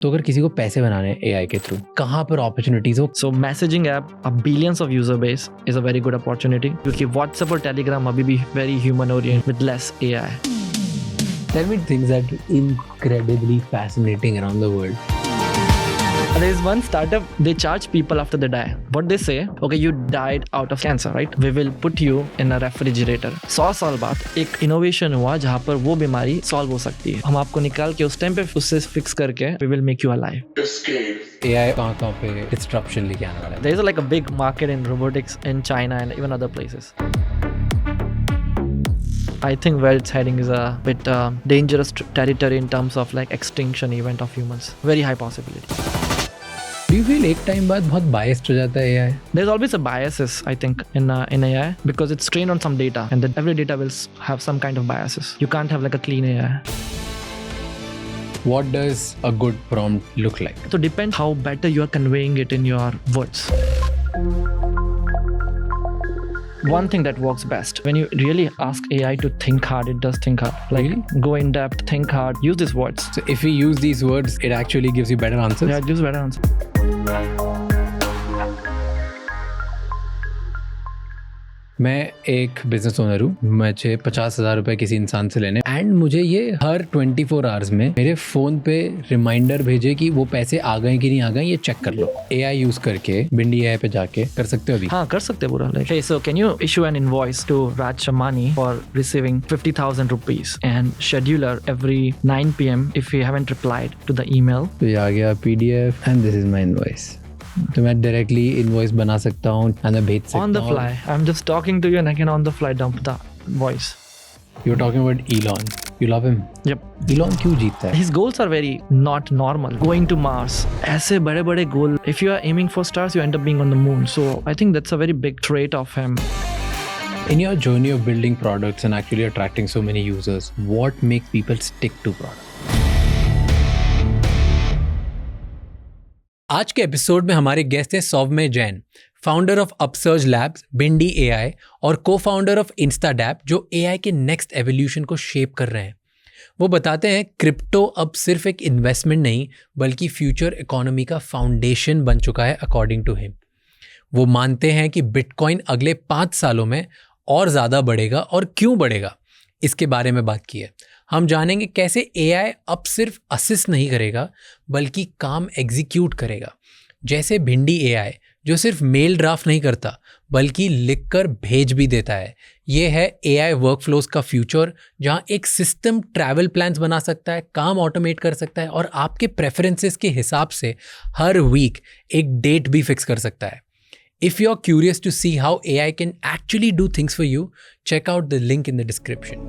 तो अगर किसी को पैसे बनाने हैं एआई के थ्रू, कहाँ पर अपॉर्चुनिटीज हो? So messaging app, a billions of user base is a very good opportunity क्योंकि WhatsApp और Telegram अभी भी very human oriented with less AI. Tell me things that are incredibly fascinating around the world. There is one startup, they charge people after they die. What they say, okay, you died out of cancer, right? We will put you in a refrigerator. 100 साल बाद एक innovation हुआ जहाँ पर वो बीमारी solve हो सकती है. हम आपको निकाल के उस टाइम पे उससे फिक्स करके we will make you alive. AI कहाँ पे डिस्ट्रप्शन लेके आने वाला है? There is like a big market in robotics in China and even other places. I think where it's heading is a bit dangerous territory in terms of like extinction event of humans. Very high possibility. Do you feel एक time बाद बहुत biased हो जाता है AI? There's always a biases, I think, in AI because it's trained on some data and then every data will have some kind of biases. You can't have like a clean AI. What does a good prompt look like? So depends how better you are conveying it in your words. One thing that works best, when you really ask AI to think hard, it does think hard. Like Really? go in depth, think hard, use these words. So if we use these words, it actually gives you better answers? Yeah, it gives better answer. मैं एक business owner हूँ. मुझे 50,000 रुपए किसी इंसान से लेने and मुझे ये हर 24 आवर्स में मेरे फोन पे रिमाइंडर भेजे कि वो पैसे आ गए कि नहीं आ गए, ये चेक कर लो. AI यूज करके भिंडी AI पे जाके कर सकते हो अभी? हाँ, कर सकते हैं पूरा. Like, hey, so can you issue an invoice to Raj Shamani for receiving 50,000 rupees and scheduler every 9 PM if you haven't replied to the email? तो ये आ गया PDF and this is my invoice. तो मैं directly invoice बना सकता हूँ and मैं भेज सकता हूँ. On the fly. I'm just talking to you and I can on the fly dump the voice. You're talking about Elon. You love him? Yep. Elon क्यों जीतता है? His goals are very not normal. Going to Mars. ऐसे बड़े बड़े goal. If you are aiming for stars, you end up being on the moon. So I think that's a very big trait of him. In your journey of building products and actually attracting so many users, what makes people stick to products? आज के episode में हमारे guest हैं Saumya Jain, founder of Upsurge Labs, Bhindi AI और co-founder of Instadapp, जो AI के next evolution को shape कर रहे हैं. वो बताते हैं क्रिप्टो अब सिर्फ एक इन्वेस्टमेंट नहीं बल्कि फ्यूचर इकोनॉमी का फाउंडेशन बन चुका है अकॉर्डिंग टू हिम. वो मानते हैं कि बिटकॉइन अगले 5 सालों में और ज़्यादा बढ़ेगा और क्यों बढ़ेगा, इसके बारे में बात की है. हम जानेंगे कैसे AI अब सिर्फ असिस्ट नहीं करेगा बल्कि काम एग्जीक्यूट करेगा. जैसे भिंडी AI जो सिर्फ मेल ड्राफ्ट नहीं करता बल्कि लिखकर भेज भी देता है. ये है AI वर्कफ्लोज का फ्यूचर, जहाँ एक सिस्टम ट्रैवल प्लान्स बना सकता है, काम ऑटोमेट कर सकता है और आपके प्रेफरेंसेस के हिसाब से हर वीक एक डेट भी फिक्स कर सकता है. If you're curious to see how AI can actually do things for you, check out the link in the description.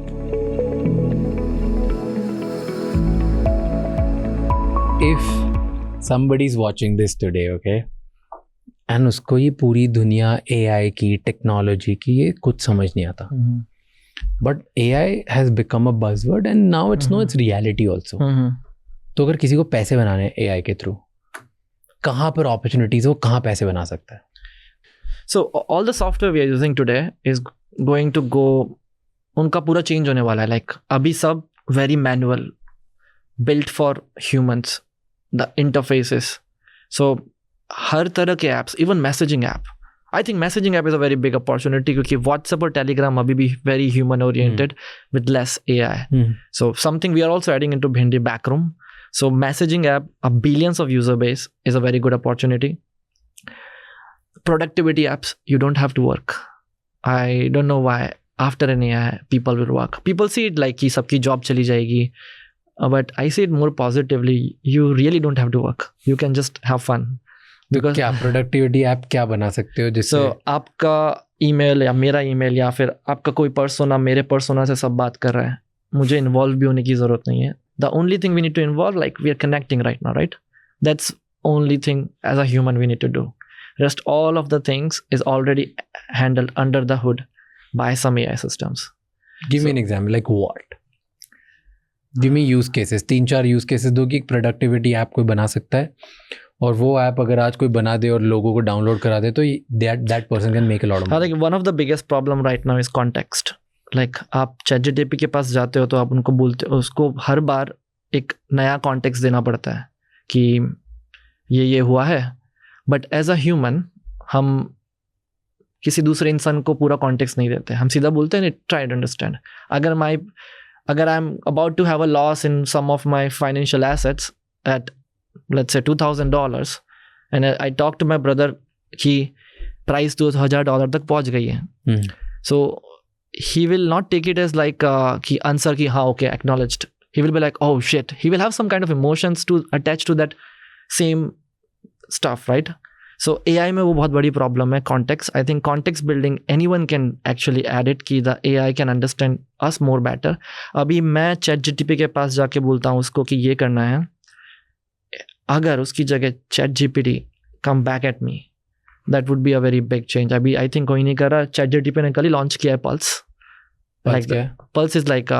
If somebody is watching this today, okay, and उसको ये पूरी दुनिया AI की, technology की, ये कुछ समझ नहीं आता. But AI has become a buzzword and now it's no, it's reality also. तो अगर किसी को पैसे बनाने हैं AI के थ्रू, कहाँ पर अपॉर्चुनिटीज हो, कहाँ पैसे बना सकता है? So all the software we are using today is going to go, उनका पूरा चेंज होने वाला है. Like अभी सब very manual, built for humans, the interfaces. So हर तरह के apps, even messaging app. I think messaging app is a very big opportunity क्योंकि WhatsApp और Telegram अभी भी very human oriented with less AI. So something we are also adding into Bhindi backroom. So messaging app, a billions of user base is a very good opportunity. Productivity apps, you don't have to work. I don't know why after an AI people will work. People see it like कि सबकी job चली जाएगी, but I see it more positively. You really don't have to work. You can just have fun. Because क्या productivity app क्या बना सकते हो जिससे? So आपका email या मेरा email या फिर आपका कोई persona मेरे persona से सब बात कर रहा है, मुझे involve भी होने की जरूरत नहीं है. The only thing we need to involve, like we are connecting right now, right? That's only thing as a human we need to do. Rest all of the things is already handled under the hood by some AI systems. Give me an example, like what? Give me use cases. 3-4 use cases दो कि एक productivity app कोई बना सकता है और वो app अगर आज कोई बना दे और लोगों को डाउनलोड करा दे तो that person can make a lot of money. I think one of the biggest problem right now is context. Like आप ChatGPT के पास जाते हो तो आप उनको बोलते हो, उसको हर बार एक नया कॉन्टेक्स्ट देना पड़ता है. कि ये हुआ है, बट एज अ ह्यूमन हम किसी दूसरे इंसान को पूरा कॉन्टेक्स्ट नहीं देते. हम सीधा बोलते हैं ट्राई टू अंडरस्टैंड. अगर I am about to have a loss in some of my financial assets at let's say $2,000 and I talk to my brother कि प्राइस $2,000 तक पहुंच गई है. सो he will not take it as like ki answer ki ha okay acknowledged. He will be like, oh shit. He will have some kind of emotions to attach to that same stuff, right? So AI mein wo bahut badi problem hai, context. I think context building, anyone can actually add it ki the AI can understand us more better. Abhi main ChatGPT ke paas jaake bolta hu usko ki ye karna hai, agar uski jagah ChatGPT come back at me, that would be a very big change. अभी I think कोई नहीं कर रहा. ChatGPT ने कल ही launch किया है Pulse. Like Pulse is like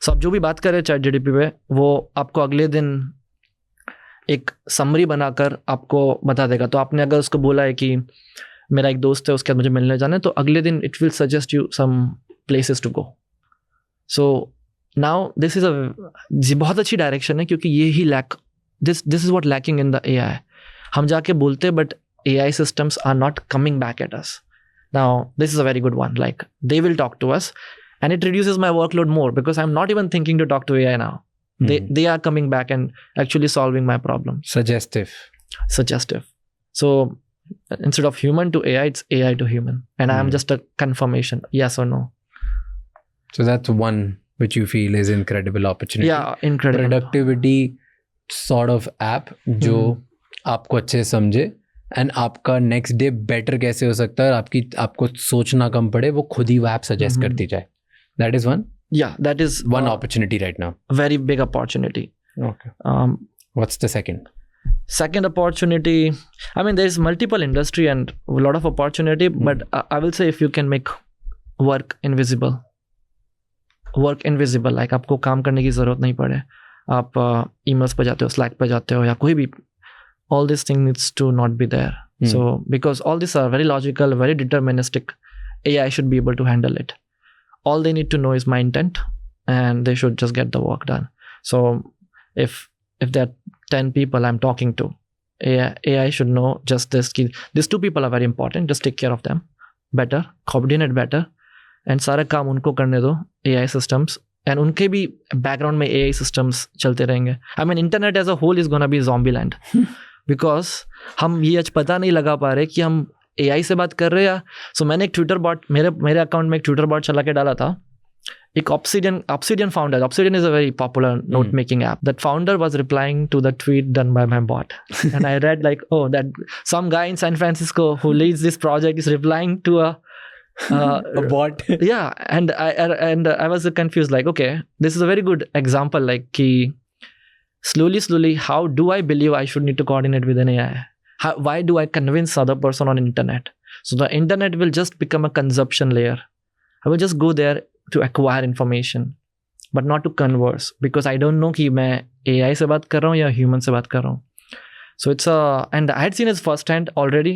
so आप जो भी बात कर रहे हैं ChatGPT पे, वो आपको अगले दिन एक समरी बनाकर आपको बता देगा. तो आपने अगर उसको बोला है कि मेरा एक दोस्त है, उसके साथ मुझे मिलने जाना है, तो अगले दिन it will suggest you some places to go. So now this is बहुत अच्छी डायरेक्शन है, क्योंकि ये ही this is what lacking in the AI. हम जाके बोलते हैं, but AI systems are not coming back at us. Now, this is a very good one. Like, they will talk to us, and it reduces my workload more because I'm not even thinking to talk to AI now. They are coming back and actually solving my problem. Suggestive. So, instead of human to AI, it's AI to human. And I am just a confirmation, yes or no. So, that's one which you feel is incredible opportunity. Yeah, incredible. Productivity sort of app जो आपको अच्छे समझे, and आपका next day better कैसे हो सकता है, और आपको सोचना कम पड़े, वो खुद ही वो ऐप सजेस्ट करती जाए. That is one. Yeah, that is one opportunity right now. Very big opportunity. Okay. What's the second? Second opportunity, I mean, there is multiple industry and a lot of opportunity, but I will say if you can make work invisible, like आपको काम करने की जरूरत नहीं पड़े, आप emails पे जाते हो, Slack पे जाते हो, या कोई भी, all these things needs to not be there. So because all these are very logical, very deterministic, AI should be able to handle it. All they need to know is my intent, and they should just get the work done. So if there are 10 people I'm talking to, AI should know just this. These 2 people are very important. Just take care of them better, coordinate better, and सारा काम उनको करने दो. AI systems, and उनके भी background में AI systems चलते रहेंगे. I mean, internet as a whole is gonna be zombie land. Because हम ये आज पता नहीं लगा पा रहे कि हम AI से बात कर रहे हैं. सो मैंने एक ट्विटर बॉट, मेरे अकाउंट में एक ट्विटर बॉट चला के डाला था. एक Obsidian founder. Obsidian is a very popular note making app. That founder was replying to the tweet done by my bot, and I read like, oh, that some guy in San Francisco who leads this project is replying to a bot. Yeah, and I was confused. Like, okay, this is a very good example. Like, कि slowly, how do I believe I should need to coordinate with an AI? Why do I convince other person on internet? So the internet will just become a consumption layer. I will just go there to acquire information, but not to converse, because I don't know कि मैं AI से बात कर रहा हूँ या human से बात कर रहा हूँ. So it's and I had seen it first hand already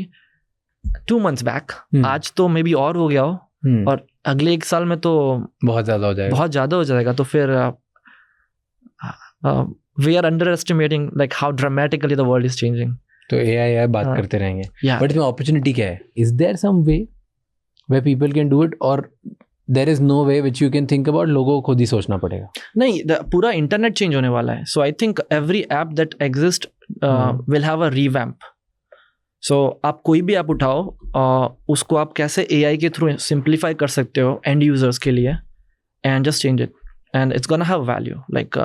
2 months back. आज तो मे बी और हो गया हो, और अगले 1 साल में तो बहुत ज़्यादा हो जाएगा. तो फिर we are underestimating like how dramatically the world is changing. तो AI बात करते रहेंगे. But इसमें opportunity क्या है? Is there some way where people can do it, or there is no way which you can think about? लोगों को खुद ही सोचना पड़ेगा. नहीं, पूरा इंटरनेट चेंज होने वाला है. So I think every app that exists will have a revamp. So आप कोई भी ऐप उठाओ, उसको आप कैसे AI के थ्रू simplify कर सकते हो end users के लिए, and just change it, and it's gonna have value. Like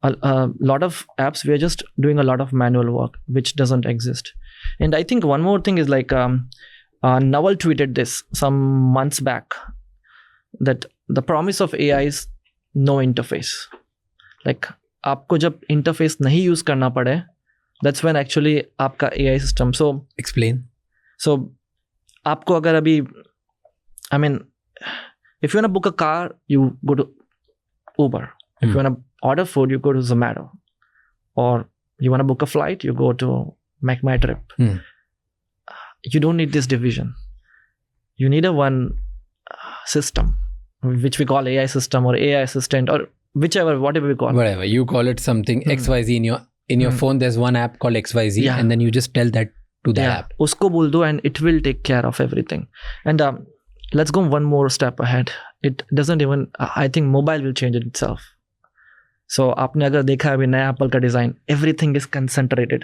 a lot of apps, we are just doing a lot of manual work which doesn't exist. And I think one more thing is like Naval tweeted this some months back, that the promise of AI is no interface. Like आपको जब interface नहीं use करना पड़े, that's when actually आपका AI system. So explain. So आपको अगर अभी, I mean, if you want to book a car, you go to Uber. If you want to order food, you go to Zomato. Or you want to book a flight, you go to Make My Trip. You don't need this division. You need a one system, which we call AI system or AI assistant, or whatever we call it. Whatever. You call it something XYZ in your phone there's one app called XYZ, and then you just tell that to the app. उसको बोल दो and it will take care of everything. And let's go one more step ahead. It doesn't even, I think mobile will change it itself. So आपने अगर देखा अभी नया Apple का design, everything is concentrated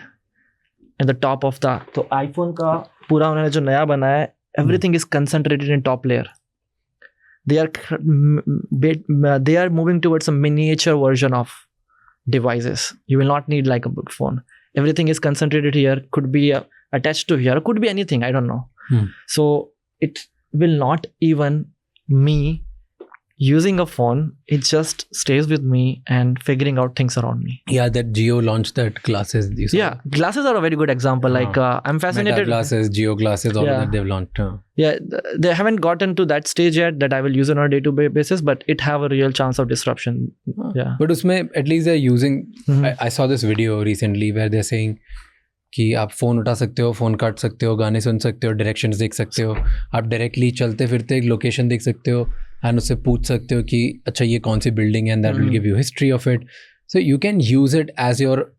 at the top of the, तो iPhone का पूरा उन्होंने जो नया बनाया है, everything is concentrated in top layer. They are moving towards a miniature version of devices. You will not need like a big phone. Everything is concentrated here, could be attached to here, could be anything, I don't know. So it will not even me using a phone, it just stays with me and figuring out things around me. Yeah, that Geo launched that glasses. Yeah, glasses are a very good example. Like I'm fascinated. Meta glasses, Geo glasses, all of that they've launched. Yeah, they haven't gotten to that stage yet that I will use on a day-to-day basis, but it have a real chance of disruption. Yeah. But usme, at least they're using, I saw this video recently where they're saying कि आप phone उठा सकते हो, phone काट सकते हो, गाने सुन सकते हो, डायरेक्शंस देख सकते हो, आप डायरेक्टली चलते फिरते एक लोकेशन देख सकते हो एंड उससे पूछ सकते हो कि अच्छा ये कौन सी बिल्डिंग है, and that will give you history of it. So you can use it as your,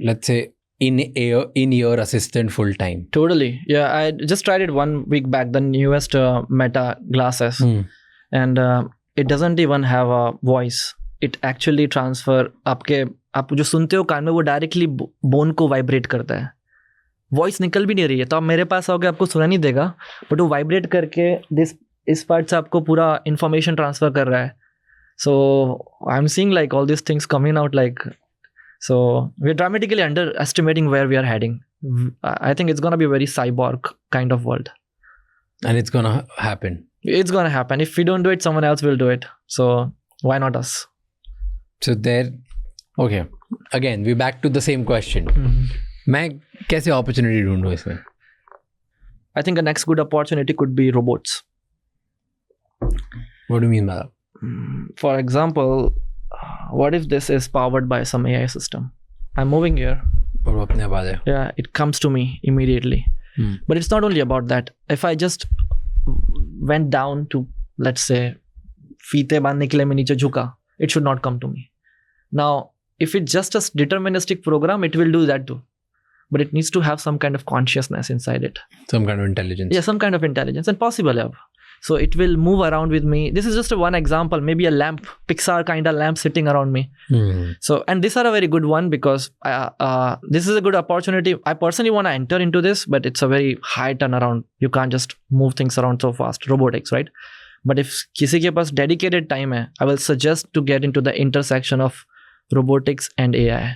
let's say, in your assistant full time. Totally. Yeah, I just tried it 1 week back, the newest Meta glasses, and it doesn't even have a voice. It actually transfer आप जो सुनते हो कान में वो directly bone को vibrate करता है. Voice निकल भी नहीं रही है, तो आप मेरे पास आओगे आपको सुना नहीं देगा, बट वो वाइब्रेट करके इस पार्ट से आपको पूरा इंफॉर्मेशन ट्रांसफर कर रहा है. So I am seeing like all this things coming out like, so we're dramatically underestimating where we are heading. I think it's going to be a very cyborg kind of world. And it's going to happen. It's going to happen. If we don't do it, someone else will do it. So why not us? So there, okay. Again, we're back to the same question. मैं कैसे opportunity ढूंढूं इसमें? I think the next good opportunity could be robots. What do you mean by that? For example, what if this is powered by some AI system? I'm moving here. Yeah, it comes to me immediately. But it's not only about that. If I just went down to, let's say, फीते बांधने के लिए मैं नीचे झुका, it should not come to me. Now, if it's just a deterministic program, it will do that too. But it needs to have some kind of consciousness inside it. Some kind of intelligence. Yeah, some kind of intelligence. And possible. So it will move around with me. This is just one example. Maybe a lamp, Pixar kind of lamp sitting around me. So, and these are a very good one because this is a good opportunity. I personally want to enter into this, but it's a very high turnaround. You can't just move things around so fast. Robotics, right? But if किसी के पास dedicated time है, I will suggest to get into the intersection of robotics and AI.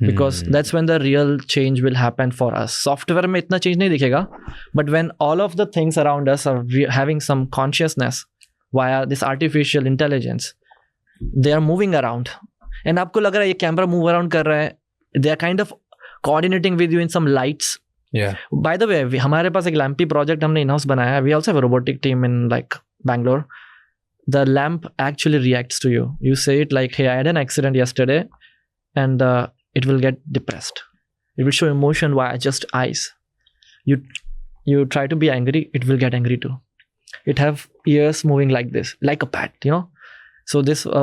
Because that's when the real change will happen for us. Software में इतना change नहीं दिखेगा, but when all of the things around us are having some consciousness via this artificial intelligence, they are moving around. And आपको लग रहा है ये camera move around कर रहा है, they are kind of coordinating with you in some lights. Yeah. By the way, हमारे पास एक लैम्पी project हमने in-house बनाया है. We also have a robotic team in like Bangalore. The lamp actually reacts to you. You say it like, hey, I had an accident yesterday, and it will get depressed. It will show emotion via just eyes. You try to be angry, it will get angry too. It have ears moving like this, like a bat, you know. So this these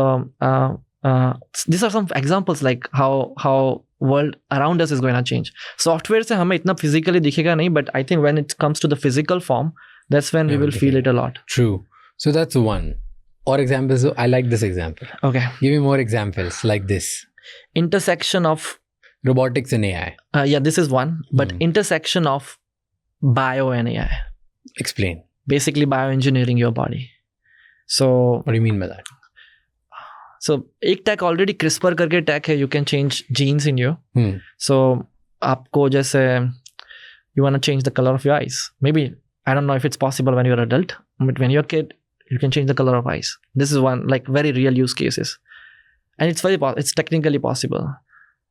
are some examples like how world around us is going to change. Software से हमें इतना physically दिखेगा नहीं, but I think when it comes to the physical form, that's when we will feel it a lot. True. So that's one. Or examples. I like this example. Okay. Give me more examples like this. Intersection of robotics and AI. Yeah, this is one, but intersection of bio and AI. Explain. Basically bioengineering your body. So what do you mean by that? So एक tech already CRISPR करके tech है, you can change genes in you. So आपको जैसे you want to change the color of your eyes. Maybe, I don't know if it's possible when you're an adult, but when you're a kid, you can change the color of eyes. This is one like very real use cases. And it's technically possible.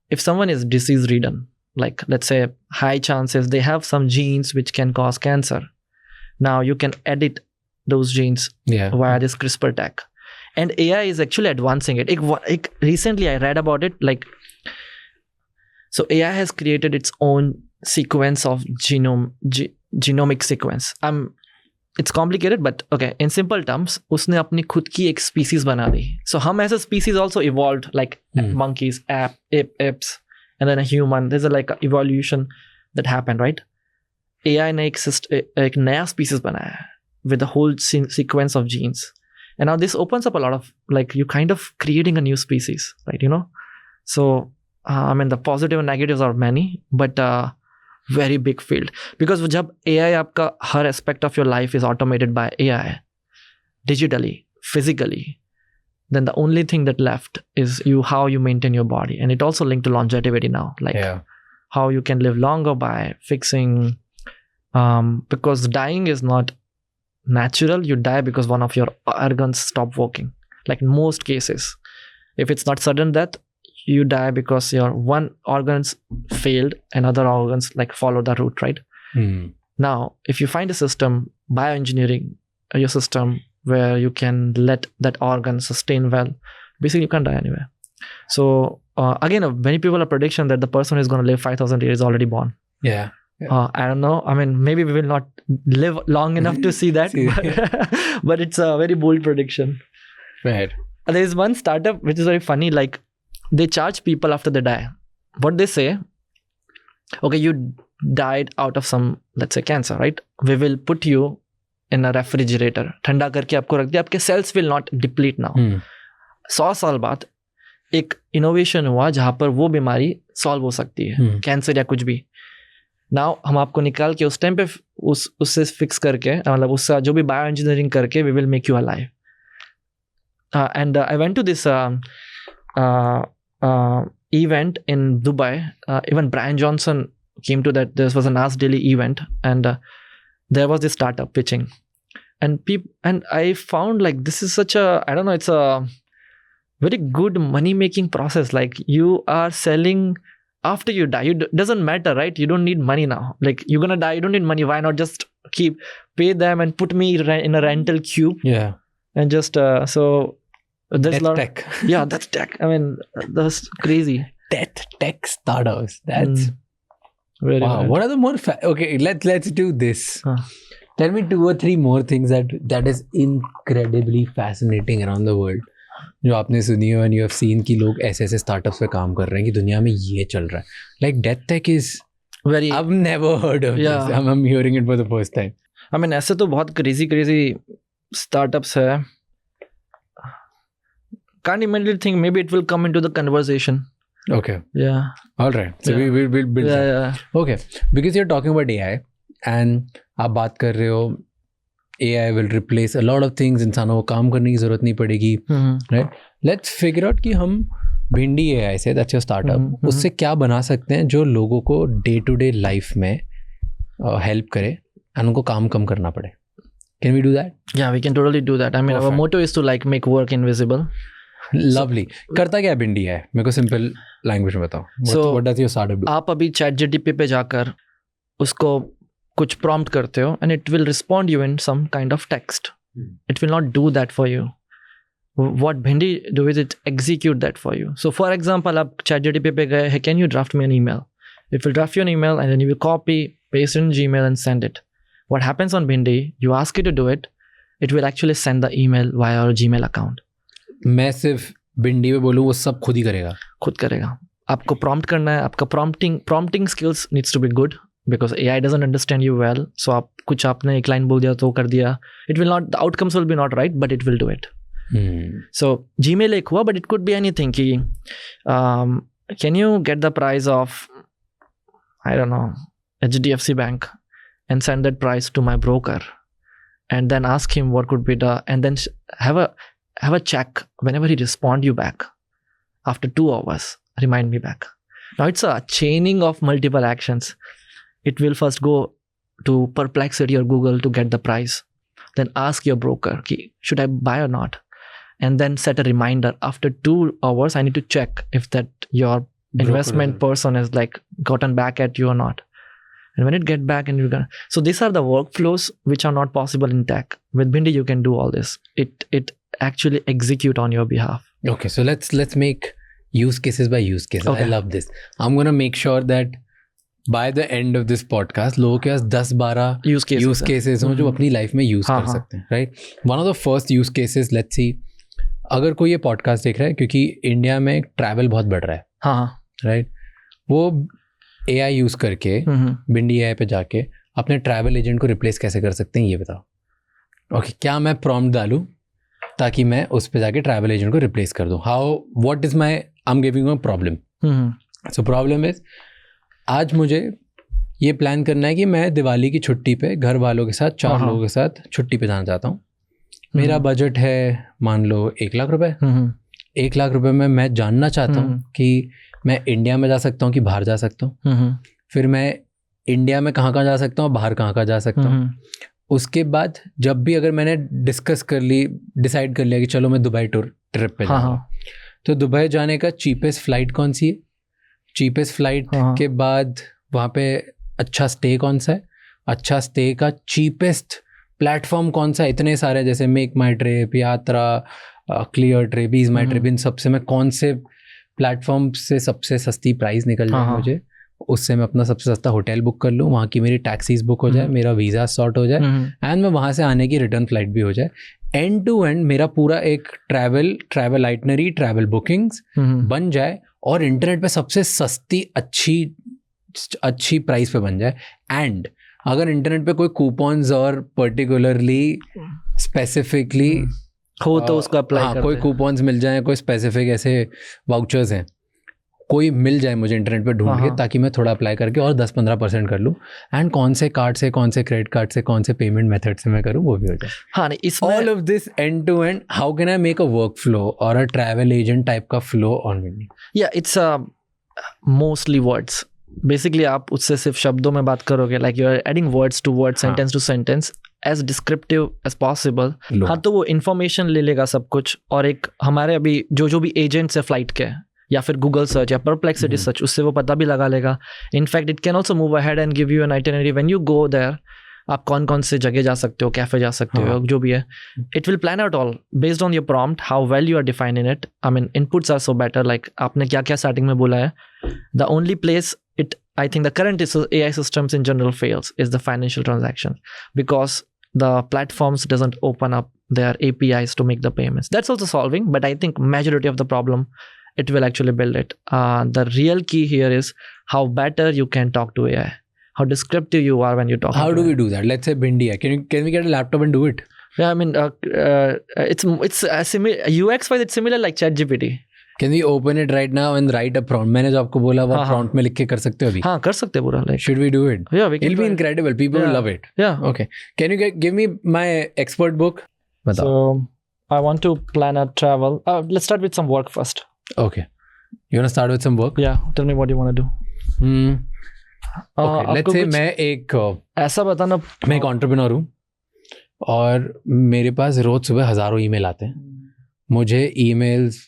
If someone is disease ridden, like let's say high chances they have some genes which can cause cancer. Now you can edit those genes via this CRISPR tech. And AI is actually advancing it. Recently I read about it. Like, so AI has created its own sequence of genomic sequence. It's complicated, but okay, in simple terms, उसने अपनी खुद की एक species बना दी. So हम as a species also evolved like monkeys, apes, and then a human. There's a like a evolution that happened, right? AI ने एक नया species बनाया है with a whole sequence of genes, and now this opens up a lot of like you kind of creating a new species, right? You know, so I mean the positive and negatives are many, but very big field, because जब AI आपका हर aspect of your life is automated by AI digitally, physically, then the only thing that left is how you maintain your body. And it also linked to longevity now, like how you can live longer by fixing, because dying is not natural. You die because one of your organs stop working, like in most cases. If it's not sudden death, you die because your one organs failed and other organs like follow the route, right? Now if you find a system, bioengineering your system where you can let that organ sustain well, basically you can't die anywhere. So again, many people are prediction that the person who is going to live 5,000 years is already born. I don't know, I mean maybe we will not live long enough to see that. But it's a very bold prediction, right? There is one startup which is very funny, like they charge people after they die. What they say, okay, you died out of some, let's say cancer, right? We will put you in a refrigerator, ठंडा करके आपको रख दिया, आपके cells will not deplete now. 100 साल बाद एक innovation हुआ जहाँ पर वो बीमारी solve हो सकती है, कैंसर या कुछ भी. Now हम आपको निकाल के उस टाइम पे उससे फिक्स करके, मतलब उसका जो भी बायो इंजीनियरिंग करके we will make you alive. And I went to this event in Dubai. Even Brian Johnson came to that. This was an Ask Daily event, and there was this startup pitching, and I found like this is such a, I don't know, it's a very good money making process. Like you are selling after you die. It doesn't matter, right? You don't need money now. Like you're gonna die, you don't need money. Why not just pay them and put me in a rental cube? Yeah, and just so. There's that's a lot tech. Yeah, that's tech. I mean, that's crazy. Tech startups. That's very wow. weird. What are the more okay? Let's do this. Tell me 2 or 3 more things that is incredibly fascinating around the world. जो आपने सुनी हो and you have seen कि लोग ऐसे startups पे काम कर रहे हैं कि दुनिया में ये चल रहा है. Like death tech is very. I've never heard of this. I'm hearing it for the first time. I mean, ऐसे तो बहुत crazy startups है. Can't immediately think, maybe it will come into the conversation. Okay. Yeah. All right. So we'll build. Yeah. Okay. Because you're talking about AI and आप बात कर रहे हो AI will replace a lot of things. इंसानों को काम करने की जरूरत नहीं पड़ेगी. Right? Let's figure out कि हम भिंडी AI से, that's your startup, उससे क्या बना सकते हैं जो लोगों को day to day life में help करे और उनको काम कम करना पड़े. Can we do that? Yeah, we can totally do that. I mean, our motto is to like make work invisible. Lovely. करता क्या भिंडी है? मेरे को सिंपल लैंग्वेज में बताओ. What does your startup do? आप अभी ChatGPT पे जाकर उसको कुछ prompt करते हो and it will respond you in some kind of text. It will not do that for you. What Bhindi do is it execute that for you. So for example, आप ChatGPT पे गए, hey, can you draft me an email? It will draft you an email and then you will copy, paste it in Gmail and send it. What happens on Bhindi, you ask it to do it, it will actually send the email via your Gmail account. मैं सिर्फ भिंडी में बोलूँ वो सब खुद ही करेगा. खुद करेगा. आपको prompt करना है. आपका prompting skills needs to be good because AI doesn't understand you well. So आप कुछ आपने एक line बोल दिया तो कर दिया. It will not, the outcomes will be not right, but it will do it. So Gmail एक हुआ, but it could be anything कि can you get the price of, I don't know, HDFC Bank and send that price to my broker and then ask him what could be the, and then have a check whenever he respond you back after 2 hours, remind me back. Now it's a chaining of multiple actions. It will first go to Perplexity or Google to get the price, then ask your broker, should I buy or not? And then set a reminder after 2 hours, I need to check if that your investment person has like gotten back at you or not. And when it get back and you're gonna, so these are the workflows which are not possible in tech. With Bhindi, you can do all this. It actually execute on your behalf. Okay, so let's make use cases by use cases. Okay. I love this. I'm gonna make sure that by the end of this podcast, लोगों के पास 10-12 use cases हों जो अपनी life में use कर सकते हैं, right? One of the first use cases, let's see, अगर कोई ये podcast देख रहा है, क्योंकि इंडिया में travel बहुत बढ़ रहा है, right? वो AI यूज़ करके भिंडी AI पे जाके अपने ट्रैवल एजेंट को रिप्लेस कैसे कर सकते हैं ये बताओ। ओके, क्या मैं प्रॉम्प्ट डालूँ ताकि मैं उस पे जाके ट्रैवल एजेंट को रिप्लेस कर दूँ? How, what is my, I am giving a problem. So problem is, आज मुझे ये प्लान करना है कि मैं दिवाली की छुट्टी पे घर वालों के साथ 4 लोगों के साथ छुट्टी पे जाना चाहता हूँ। मेरा बजट है मान लो 1 लाख रुपए। 1 लाख रुपए में मैं जानना चाहता हूँ कि मैं इंडिया में जा सकता हूँ कि बाहर जा सकता हूँ। फिर मैं इंडिया में कहाँ कहाँ जा सकता हूँ, बाहर कहाँ कहाँ जा सकता हूँ। उसके बाद जब भी अगर मैंने डिसाइड कर लिया कि चलो मैं दुबई ट्रिप पे जाऊँगा, तो दुबई जाने का चीपेस्ट फ्लाइट कौन सी है, चीपेस्ट फ्लाइट के बाद वहाँ पे अच्छा स्टे कौन सा है, अच्छा स्टे का चीपेस्ट प्लेटफॉर्म कौन सा है। इतने सारे जैसे मेक माई ट्रिप, यात्रा, क्लियर ट्रिप, ईज माई ट्रिप, इन सबसे मैं कौन से प्लेटफॉर्म से सबसे सस्ती प्राइस निकल जाए मुझे, उससे मैं अपना सबसे सस्ता होटल बुक कर लूँ, वहाँ की मेरी टैक्सीज बुक हो जाए, मेरा वीज़ा सॉर्ट हो जाए एंड मैं वहाँ से आने की रिटर्न फ्लाइट भी हो जाए। एंड टू एंड मेरा पूरा एक ट्रैवल आइटनरी, ट्रैवल बुकिंग्स बन जाए और इंटरनेट पे सबसे सस्ती अच्छी प्राइस पे बन जाए। एंड अगर इंटरनेट पे कोई कूपन्स और पर्टिकुलरली स्पेसिफिकली हो तो उसका अप्लाई कर कोई कूपन्स मिल जाए, कोई स्पेसिफिक ऐसे वाउचर्स हैं, कोई मिल जाए मुझे इंटरनेट पे ढूंढ के, ताकि मैं थोड़ा अप्लाई करके और 10-15% कर लूँ। एंड कौन से कार्ड से, कौन से क्रेडिट कार्ड से, कौन से पेमेंट मेथड से मैं करूँ वो भी हो जाए। हाँ, नहीं इसमें all of this end to end, how can I make a workflow और अ ट्रैवल एजेंट टाइप का फ्लो ऑन भिंडी? या इट्स मोस्टली वर्ड्स। बेसिकली आप उससे सिर्फ शब्दों में बात करोगे, like you are adding words to word, sentence to sentence, as descriptive as possible. हाँ, तो वो इन्फॉर्मेशन ले लेगा सब कुछ, और एक हमारे अभी जो भी एजेंट्स है फ्लाइट के, या फिर गूगल सर्च या परप्लेक्सिटी सर्च, उससे वो पता भी लगा लेगा। In fact it can also move ahead and give you an itinerary when you go there, आप कौन कौन से जगह जा सकते हो, कैफे जा सकते हो, जो भी है। It will plan out all based on your prompt, how well you are defining it. I mean inputs are so better, like आपने क्या क्या स्टार्टिंग में बोला है। The only place it, I think the current AI systems in general fails is the financial transaction, because the platforms doesn't open up their APIs to make the payments. That's also solving, but I think majority of the problem, it will actually build it. The real key here is how better you can talk to AI, how descriptive you are when you talk. How do we do that? Let's say Bhindi, can we get a laptop and do it? Yeah, I mean, it's similar UX wise, it's similar like ChatGPT. Can we open it right now and write a prompt? मैंने जो आपको बोला वो prompt में लिख के कर सकते हो अभी? हाँ, कर सकते हैं पूरा। Like, should we do it? Yeah, we can. It'll be incredible. People will love it. Yeah. Okay. Can you give me my expert book? बताओ. So I want to plan a travel. Let's start with some work first. Okay. You wanna start with some work? Yeah. Tell me what you wanna do. Okay. Let's say मैं एक ऐसा बताना, मैं एक entrepreneur हूँ और मेरे पास रोज सुबह हजारों ईमेल आते हैं। मुझे ईमेल्स,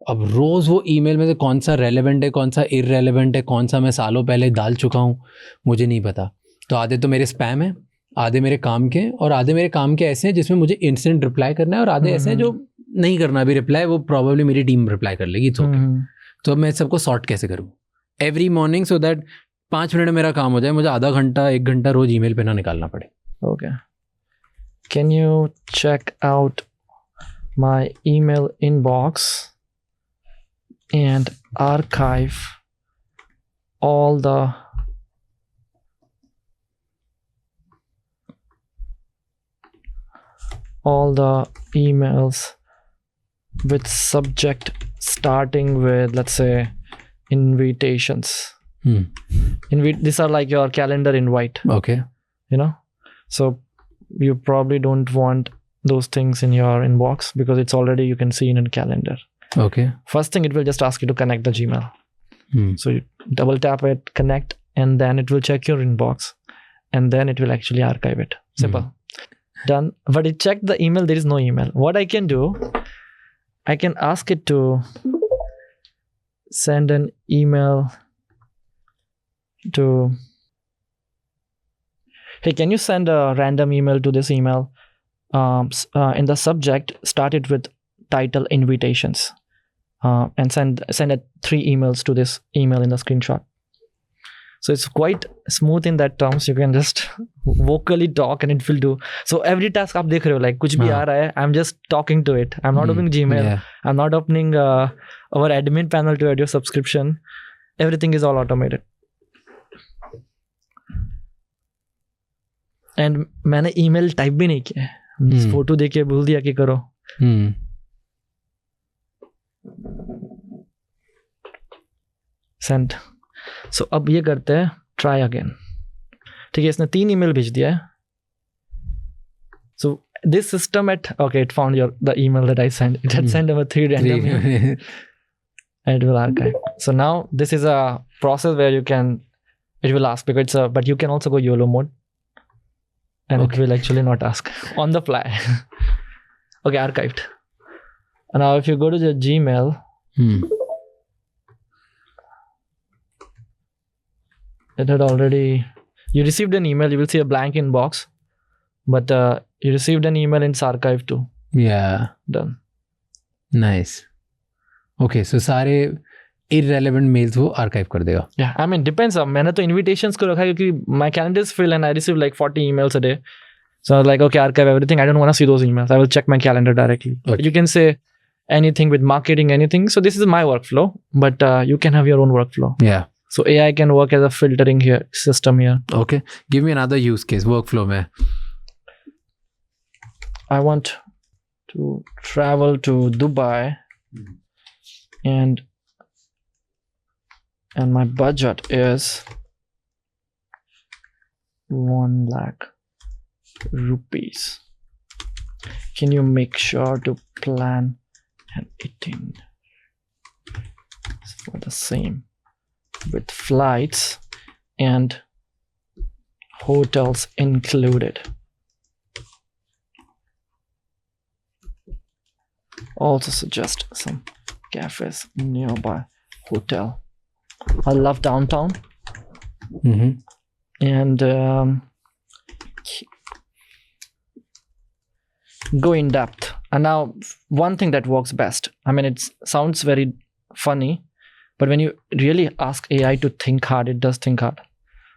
अब रोज़ वो ईमेल में से कौन सा रेलेवेंट है, कौन सा इररेलेवेंट है, कौन सा मैं सालों पहले डाल चुका हूँ, मुझे नहीं पता। तो आधे तो मेरे स्पैम है, आधे मेरे काम के, और आधे मेरे काम के ऐसे हैं जिसमें मुझे इंस्टेंट रिप्लाई करना है, और आधे ऐसे हैं जो नहीं करना अभी रिप्लाई, वो प्रॉब्लली मेरी टीम रिप्लाई कर लेगी। तो अब मैं सबको सॉर्ट कैसे करूँ every morning, so that 5 minute में मेरा काम हो जाए, मुझे आधा घंटा 1 घंटा रोज ईमेल पे ना निकालना पड़े। Okay, can you check out my email inbox and archive all the emails with subject starting with, let's say, invitations. These are like your calendar invite. Okay. You know, so you probably don't want those things in your inbox because it's already, you can see in a calendar. Okay. First thing, it will just ask you to connect the Gmail. So you double tap it, connect, and then it will check your inbox, and then it will actually archive it. Simple. Done. But it checked the email, there is no email. What I can do, I can ask it to send an email to, hey, can you send a random email to this email? In the subject, start it with title invitations, and send 3 emails to this email in the screenshot. So it's quite smooth in that terms. You can just vocally talk and it will do. So every task आप देख रहे हो, like कुछ भी आ रहा है, I'm just talking to it. I'm not opening Gmail. I'm not opening our admin panel to add your subscription. everything is all automated. And मैंने email type भी नहीं किया है, फोटो देके बोल दिया कि करो. Send. So अब ये करते हैं try again. ठीक है, इसने 3 email भेज दिया है. So this system okay, it found the email that I sent. It had sent over 3 random emails. And it will archive. So now this is a process where it will ask because but you can also go YOLO mode. And it will actually not ask on the fly. Okay, archived. And now if you go to the Gmail, it had already, you received an email, you will see a blank inbox, but you received an email in its archive too. Yeah. Done. Nice. Okay, so सारे irrelevant mails वो archive कर देगा. Yeah, I mean depends. मैंने तो invitations को रखा है क्योंकि my calendar is full and I receive like 40 emails a day. So I was like, okay, archive everything. I don't want to see those emails. I will check my calendar directly. Okay. But you can say anything with marketing, anything. So this is my workflow, but you can have your own workflow. Yeah. So AI can work as a filtering system here. Okay. Give me another use case, workflow mein. I want to travel to Dubai and my budget is 1 lakh rupees. Can you make sure to plan an 18 for the same with flights and hotels included? Also suggest some cafes nearby hotel. I love downtown. And go in depth. And now one thing that works best, I mean it sounds very funny, but when you really ask AI to think hard, it does think hard.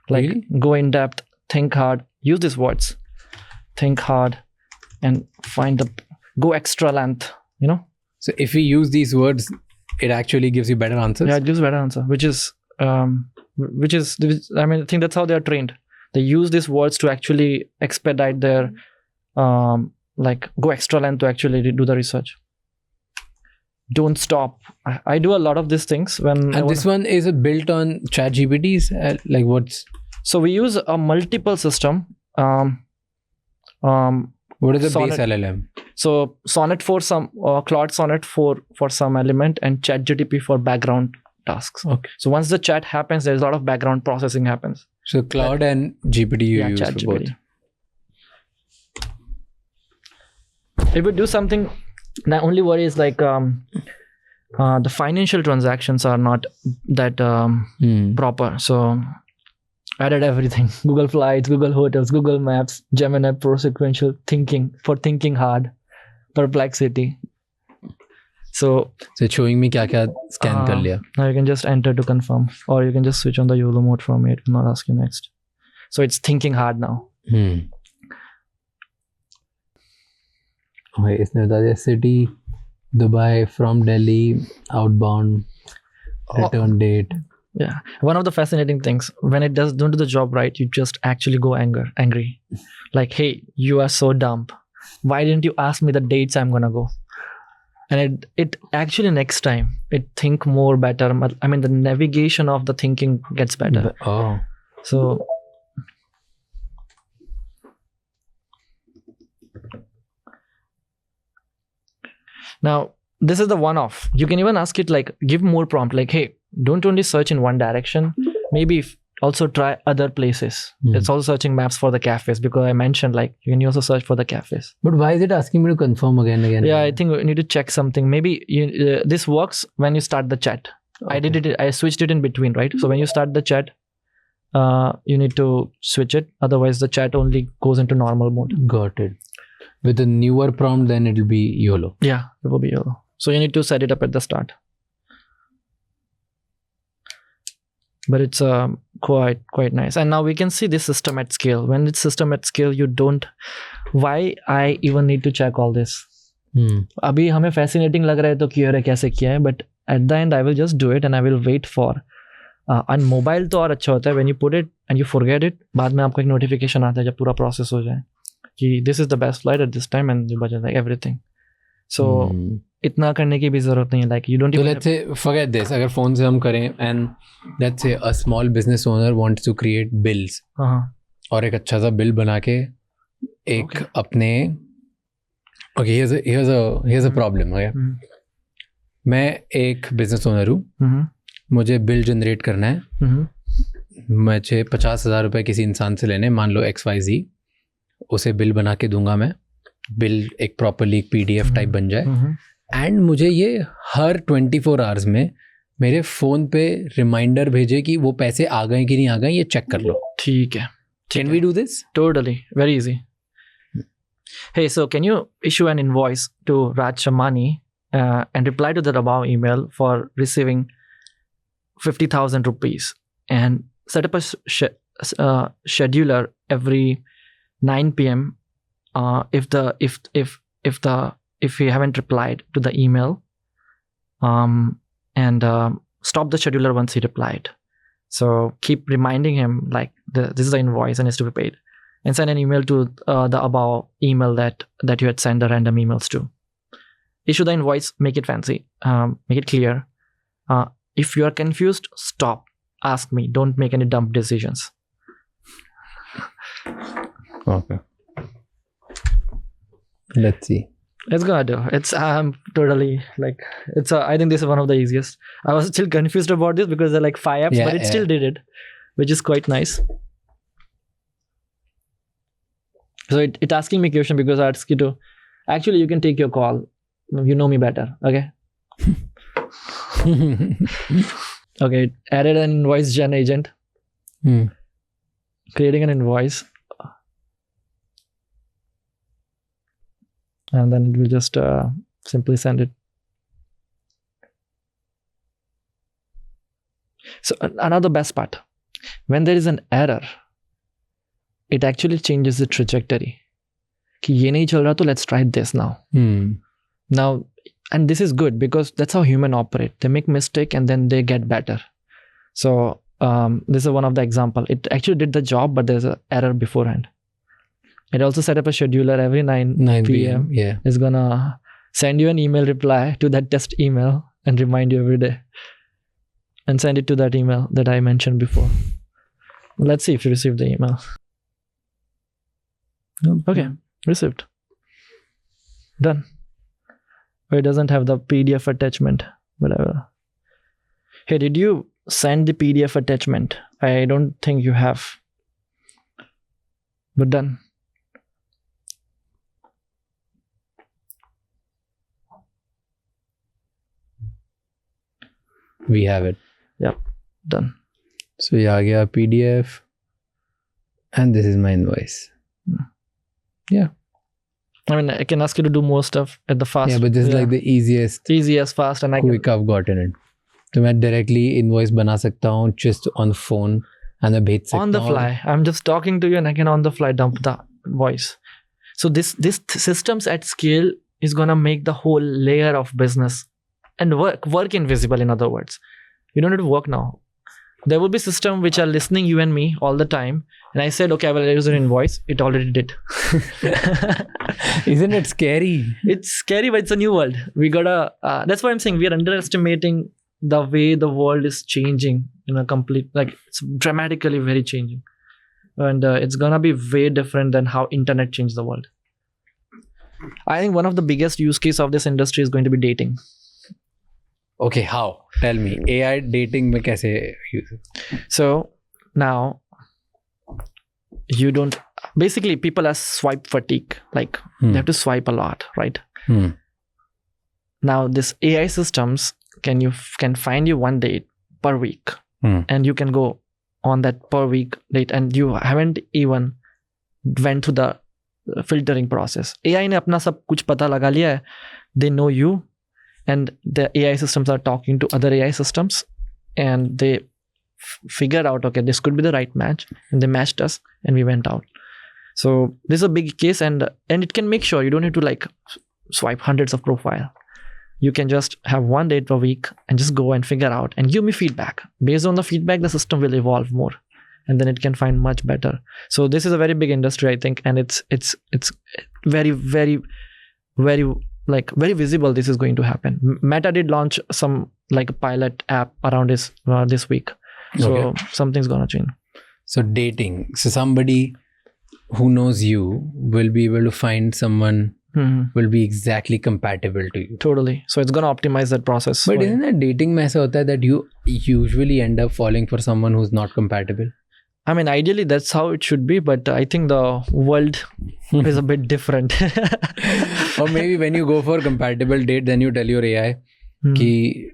Like really? Go in depth, think hard, use these words, think hard, and go extra length, you know. So if we use these words, it actually gives you better answers. Yeah, it gives better answer, which is I mean I think that's how they are trained. They use these words to actually expedite their like go extra length to actually do the research. Don't stop. I do a lot of these things when. And this one is built on ChatGPT's like what's? So we use a multiple system. What is the base LLM? So Sonnet for some Claude Sonnet for some element and ChatGPT for background tasks. Okay. So once the chat happens, there's a lot of background processing happens. So Claude and GPT you use ChatGPT. for both. It would do something. The only worry is like the financial transactions are not that proper. So I did everything. Google Flights, Google Hotels, Google Maps, Gemini Pro sequential thinking for thinking hard, Perplexity. So it's showing me kya scan kar liya. Now you can just enter to confirm, or you can just switch on the YOLO mode from it. It will not ask you next. So it's thinking hard now. Okay, इसने बता दिया city, Dubai from Delhi, outbound, return date. Yeah, one of the fascinating things when it don't do the job right, you just actually go angry. Like, hey, you are so dumb. Why didn't you ask me the dates I'm gonna go? And it actually next time it think more better. I mean, the navigation of the thinking gets better. Oh, so. Now, this is the one-off. You can even ask it like, give more prompt like, hey, don't only search in one direction. Maybe also try other places. It's also searching maps for the cafes because I mentioned like, you can also search for the cafes. But why is it asking me to confirm again? Yeah, I think we need to check something. Maybe this works when you start the chat. Okay. I switched it in between, right? So when you start the chat, you need to switch it. Otherwise, the chat only goes into normal mode. Got it. With a newer prompt, then it'll be YOLO. Yeah, it will be YOLO. So you need to set it up at the start. But it's quite nice. And now we can see this system at scale. When it's system at scale, you don't. Why I even need to check all this? अभी हमें fascinating लग रहा है तो क्यों है कैसे किया है? But at the end, I will just do it and I will wait for on mobile तो और अच्छा होता है, when you put it and you forget it, बाद में आपको एक notification आता है जब पूरा process हो जाए कि this is the best flight at this time and you budget like everything. So इतना करने की भी जरूरत नहीं है, like you don't So even let's say forget this, अगर phone से हम करें and let's say a small business owner wants to create bills और एक अच्छा सा bill बना के एक अपने okay here's a problem, okay? मैं एक business owner हूँ, मुझे बिल जनरेट करना है, मुझे 50,000 रुपये किसी इंसान से लेने, मान लो XYZ, उसे बिल बना के दूंगा मैं, बिल एक प्रॉपरली PDF टाइप बन जाए एंड मुझे ये हर 24 आवर्स में मेरे फ़ोन पे रिमाइंडर भेजे कि वो पैसे आ गए कि नहीं आ गए, ये चेक कर लो. ठीक है. Can we do this? Totally, very easy. Hey, so can you issue an invoice to Raj Shamani and reply to the above email for receiving 50,000 rupees and set up a scheduler every 9 p.m. If he haven't replied to the email, and stop the scheduler once he replied. So keep reminding him like this is the invoice and it's to be paid, and send an email to the above email that you had sent the random emails to. Issue the invoice, make it fancy, make it clear. If you are confused, stop. Ask me. Don't make any dumb decisions. Okay. Let's see. It's gonna do. It's totally like it's. I think this is one of the easiest. I was still confused about this because they're like 5 apps, but it still did it, which is quite nice. So it asking me question because I asked you to. Actually, you can take your call. You know me better. Okay. Okay. Added an invoice gen agent. Creating an invoice. And then it will just simply send it. So another best part, when there is an error, it actually changes the trajectory. कि ये नहीं चल रहा तो let's try this now. Now, and this is good because that's how humans operate. They make mistake and then they get better. So this is one of the example. It actually did the job, but there's an error beforehand. It also set up a scheduler every 9 p.m. Yeah. It's gonna send you an email reply to that test email and remind you every day. And send it to that email that I mentioned before. Let's see if you received the email. Okay, received. Done. But it doesn't have the PDF attachment, whatever. Hey, did you send the PDF attachment? I don't think you have. But done. We have it. Yep, done. So ये आ गया PDF and this is my invoice. Yeah. I mean, I can ask you to do more stuff at the fast. Yeah, but this is like the easiest, fast, and quick I've gotten it. तो मैं directly invoice बना सकता हूँ just on phone and मैं भेज सकता हूँ. On the fly. I'm just talking to you and I can on the fly dump the voice. So this systems at scale is gonna make the whole layer of business and work invisible, in other words. You don't have to work now. There will be systems which are listening you and me all the time. And I said, okay, I will use an invoice. It already did. Isn't it scary? It's scary, but it's a new world. We gotta, that's why I'm saying we are underestimating the way the world is changing in a complete, like it's dramatically very changing. And it's gonna be way different than how internet changed the world. I think one of the biggest use case of this industry is going to be dating. Okay, how? Tell me. AI dating में कैसे use it? So now you don't, basically people are swipe fatigue, like they have to swipe a lot, right? Now this AI systems can find you one date per week and you can go on that per week date and you haven't even went through the filtering process. AI ने अपना सब कुछ पता लगा लिया है. They know you. And the AI systems are talking to other AI systems and they figured out, okay, this could be the right match. And they matched us and we went out. So this is a big case and it can make sure you don't have to like swipe hundreds of profile. You can just have 1 day per week and just go and figure out and give me feedback. Based on the feedback, the system will evolve more, and then it can find much better. So this is a very big industry, I think, and it's very, very, very like very visible. This is going to happen. Meta did launch some like a pilot app around this week, so something's gonna change. So dating. So somebody who knows you will be able to find someone will be exactly compatible to you. Totally. So it's gonna optimize that process. But isn't that dating में ऐसा होता है that you usually end up falling for someone who's not compatible? I mean, ideally that's how it should be, but I think the world is a bit different. Or maybe when you go for a compatible date, then you tell your AI कि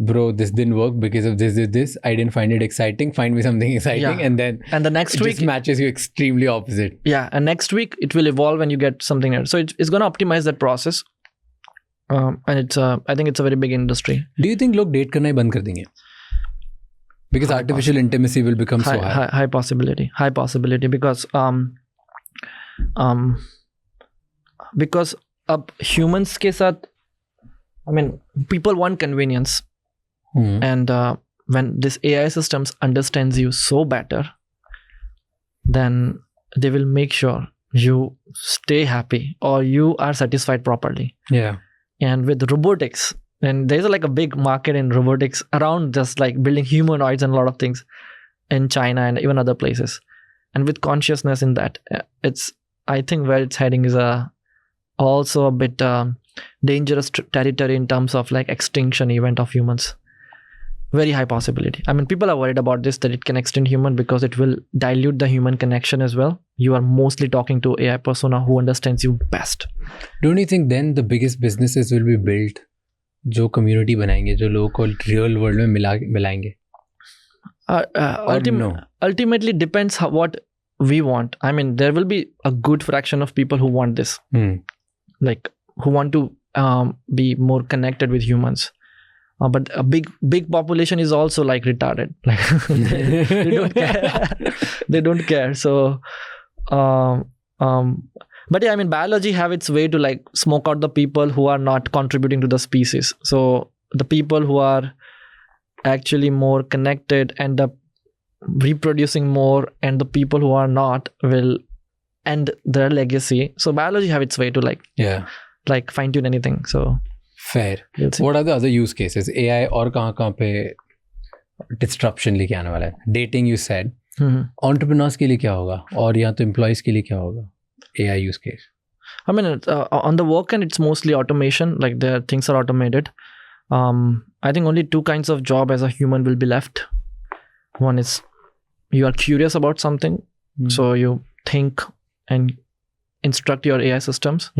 bro, this didn't work because of this. I didn't find it exciting. Find me something exciting. Yeah. And the next week just matches you extremely opposite. Yeah. And next week it will evolve and you get something else. So it's going to optimize that process. And it's I think it's a very big industry. Do you think लोग date करना ही बंद कर देंगे? Because artificial intimacy will become so high. High possibility because because अब humans के साथ, I mean, people want convenience. And when this AI systems understands you so better, then they will make sure you stay happy or you are satisfied properly. Yeah. And with robotics, and there's like a big market in robotics around just like building humanoids and a lot of things in China and even other places. And with consciousness in that, it's, I think where it's heading is also a bit dangerous territory in terms of like extinction event of humans. Very high possibility. I mean, people are worried about this, that it can extend human because it will dilute the human connection as well. You are mostly talking to AI persona who understands you best. Don't you think then the biggest businesses will be built जो community बनाएंगे, जो लोगों को real world में मिलाएंगे? Ultimately depends what we want. I mean, there will be a good fraction of people who want this, like who want to be more connected with humans. But a big population is also like retarded. Like they don't care. They don't care. So, but yeah, I mean, biology have its way to like smoke out the people who are not contributing to the species. So the people who are actually more connected end up reproducing more, and the people who are not will end their legacy. So biology have its way to like fine tune anything. So. Fair. What are the other use cases? AI और कहाँ पे disruption लेके आने वाला है? Dating you said. Entrepreneurs के लिए क्या होगा? और या तो employees के लिए क्या होगा? AI use case. I mean, on the work end, it's mostly automation. Like the things are automated. I think only 2 kinds of job as a human will be left. One is you are curious about something, so you think and instruct your AI systems.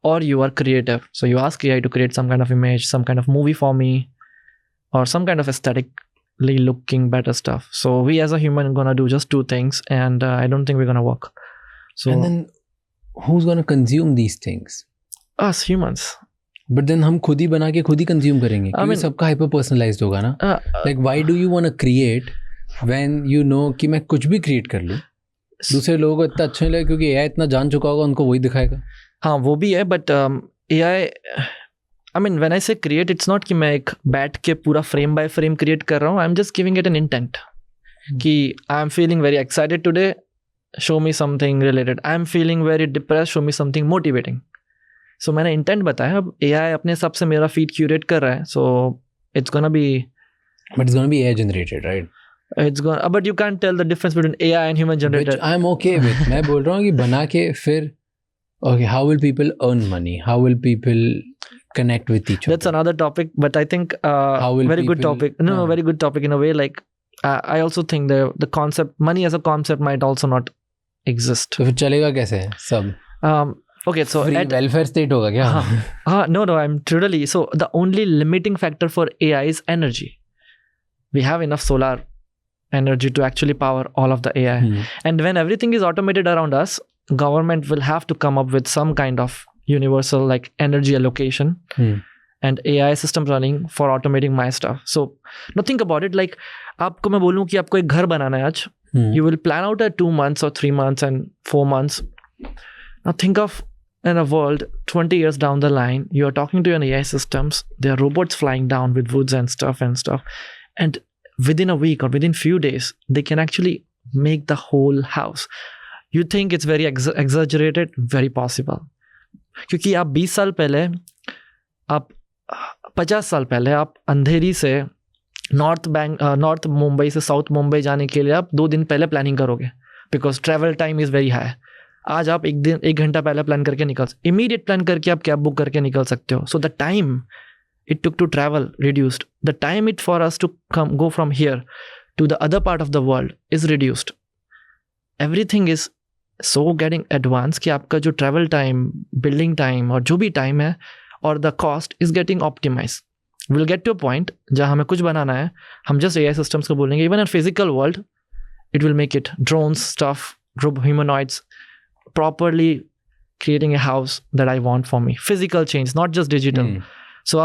Or you are creative. So you ask AI to create some kind of image, some kind of movie for me, or some kind of aesthetically looking better stuff. So we as a human are going to do just 2 things, and I don't think we're going to work. So, and then who's going to consume these things? Us humans. But then हम खुद ही बना के खुद ही consume करेंगे. क्योंकि सबका hyper personalized होगा ना. Like why do you want to create when you know कि मैं कुछ भी create कर लूँ? दूसरे लोगों को इतना अच्छा नहीं लगेगा क्योंकि AI इतना जान चुका होगा, उनको वही दिखाएगा. हाँ वो भी है, but AI, I mean when I say create, it's not कि मैं एक बैठ के पूरा frame by frame create कर रहा हूँ. I'm just giving it an intent कि I'm feeling very excited today, show me something related. I'm feeling very depressed, show me something motivating. So मैंने intent बताया, अब AI अपने हिसाब से मेरा feed curate कर रहा है. So it's gonna be, but it's gonna be AI generated, right? It's gonna, but you can't tell the difference between AI and human generated. Which I'm okay with. मैं बोल रहा हूँ कि बना के फिर okay, how will people earn money? How will people connect with each other? That's another topic, but I think very good topic. No, very good topic in a way. Like I also think the concept, money as a concept might also not exist. तो फिर चलेगा कैसे सब? Okay, so free welfare state होगा क्या? No, I'm totally. So the only limiting factor for AI is energy. We have enough solar energy to actually power all of the AI. And when everything is automated around us, government will have to come up with some kind of universal like energy allocation and AI systems running for automating my stuff. So now think about it, like आपको मैं बोलूँ कि आपको एक घर बनाना है आज, you will plan out at 2 months or 3 months and 4 months. Now think of in a world 20 years down the line, you are talking to your AI systems, there are robots flying down with woods and stuff, and within a week or within few days, they can actually make the whole house. You think it's very exaggerated? Very possible. क्योंकि आप 20 साल पहले, आप 50 साल पहले आप अंधेरी से north Mumbai से साउथ मुंबई जाने के लिए आप 2 दिन पहले प्लानिंग करोगे, because travel time is very high. आज आप 1 घंटा पहले प्लान करके इमीडिएट प्लान करके आप कैब बुक करके निकल सकते हो. So the time it took to travel reduced. The time it for us to go from here to the other part of the world is reduced. Everything is so getting advanced कि आपका जो travel time, building time और जो भी time है और the cost is getting optimized. We'll get to a point जहाँ हमें कुछ बनाना है, हम just AI systems को बोलेंगे. Even in physical world, it will make it drones, stuff, humanoids, properly creating a house that I want for me. Physical change, not just digital. So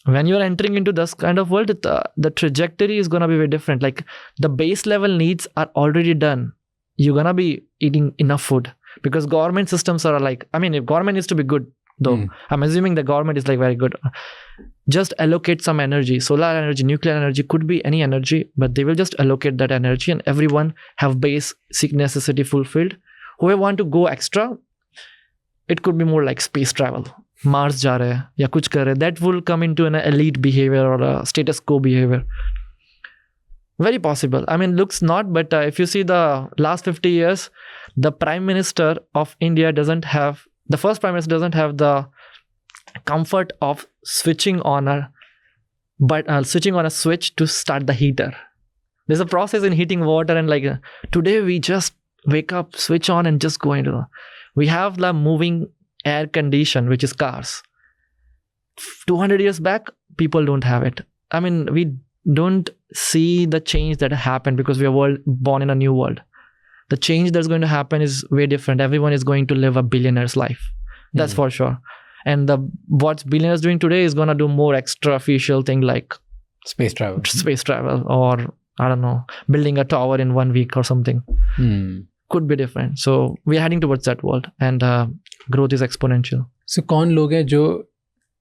when you're entering into this kind of world, the trajectory is going to be very different. Like the base level needs are already done. You're going to be eating enough food because government systems are like, I mean, if government needs to be good though, I'm assuming the government is like very good. Just allocate some energy, solar energy, nuclear energy, could be any energy, but they will just allocate that energy and everyone have basic necessity fulfilled. Whoever want to go extra, it could be more like space travel. Mars जा रहे हैं या कुछ कर रहे हैं, that will come into an elite behavior or a status quo behavior. Very possible. I mean, looks not, but if you see the last 50 years, the Prime Minister of India doesn't have, the first Prime Minister doesn't have the comfort of switching on a switch to start the heater. There's a process in heating water and like today we just wake up, switch on and just go into we have the moving air condition, which is cars. 200 years back, people don't have it. I mean, we don't see the change that happened because we are born in a new world. The change that's going to happen is way different. Everyone is going to live a billionaire's life. That's for sure. And what billionaires doing today is going to do more extra-official thing like space travel, or I don't know, building a tower in 1 week or something. Could be different. So we are heading towards that world and growth is exponential. So कौन लोग हैं जो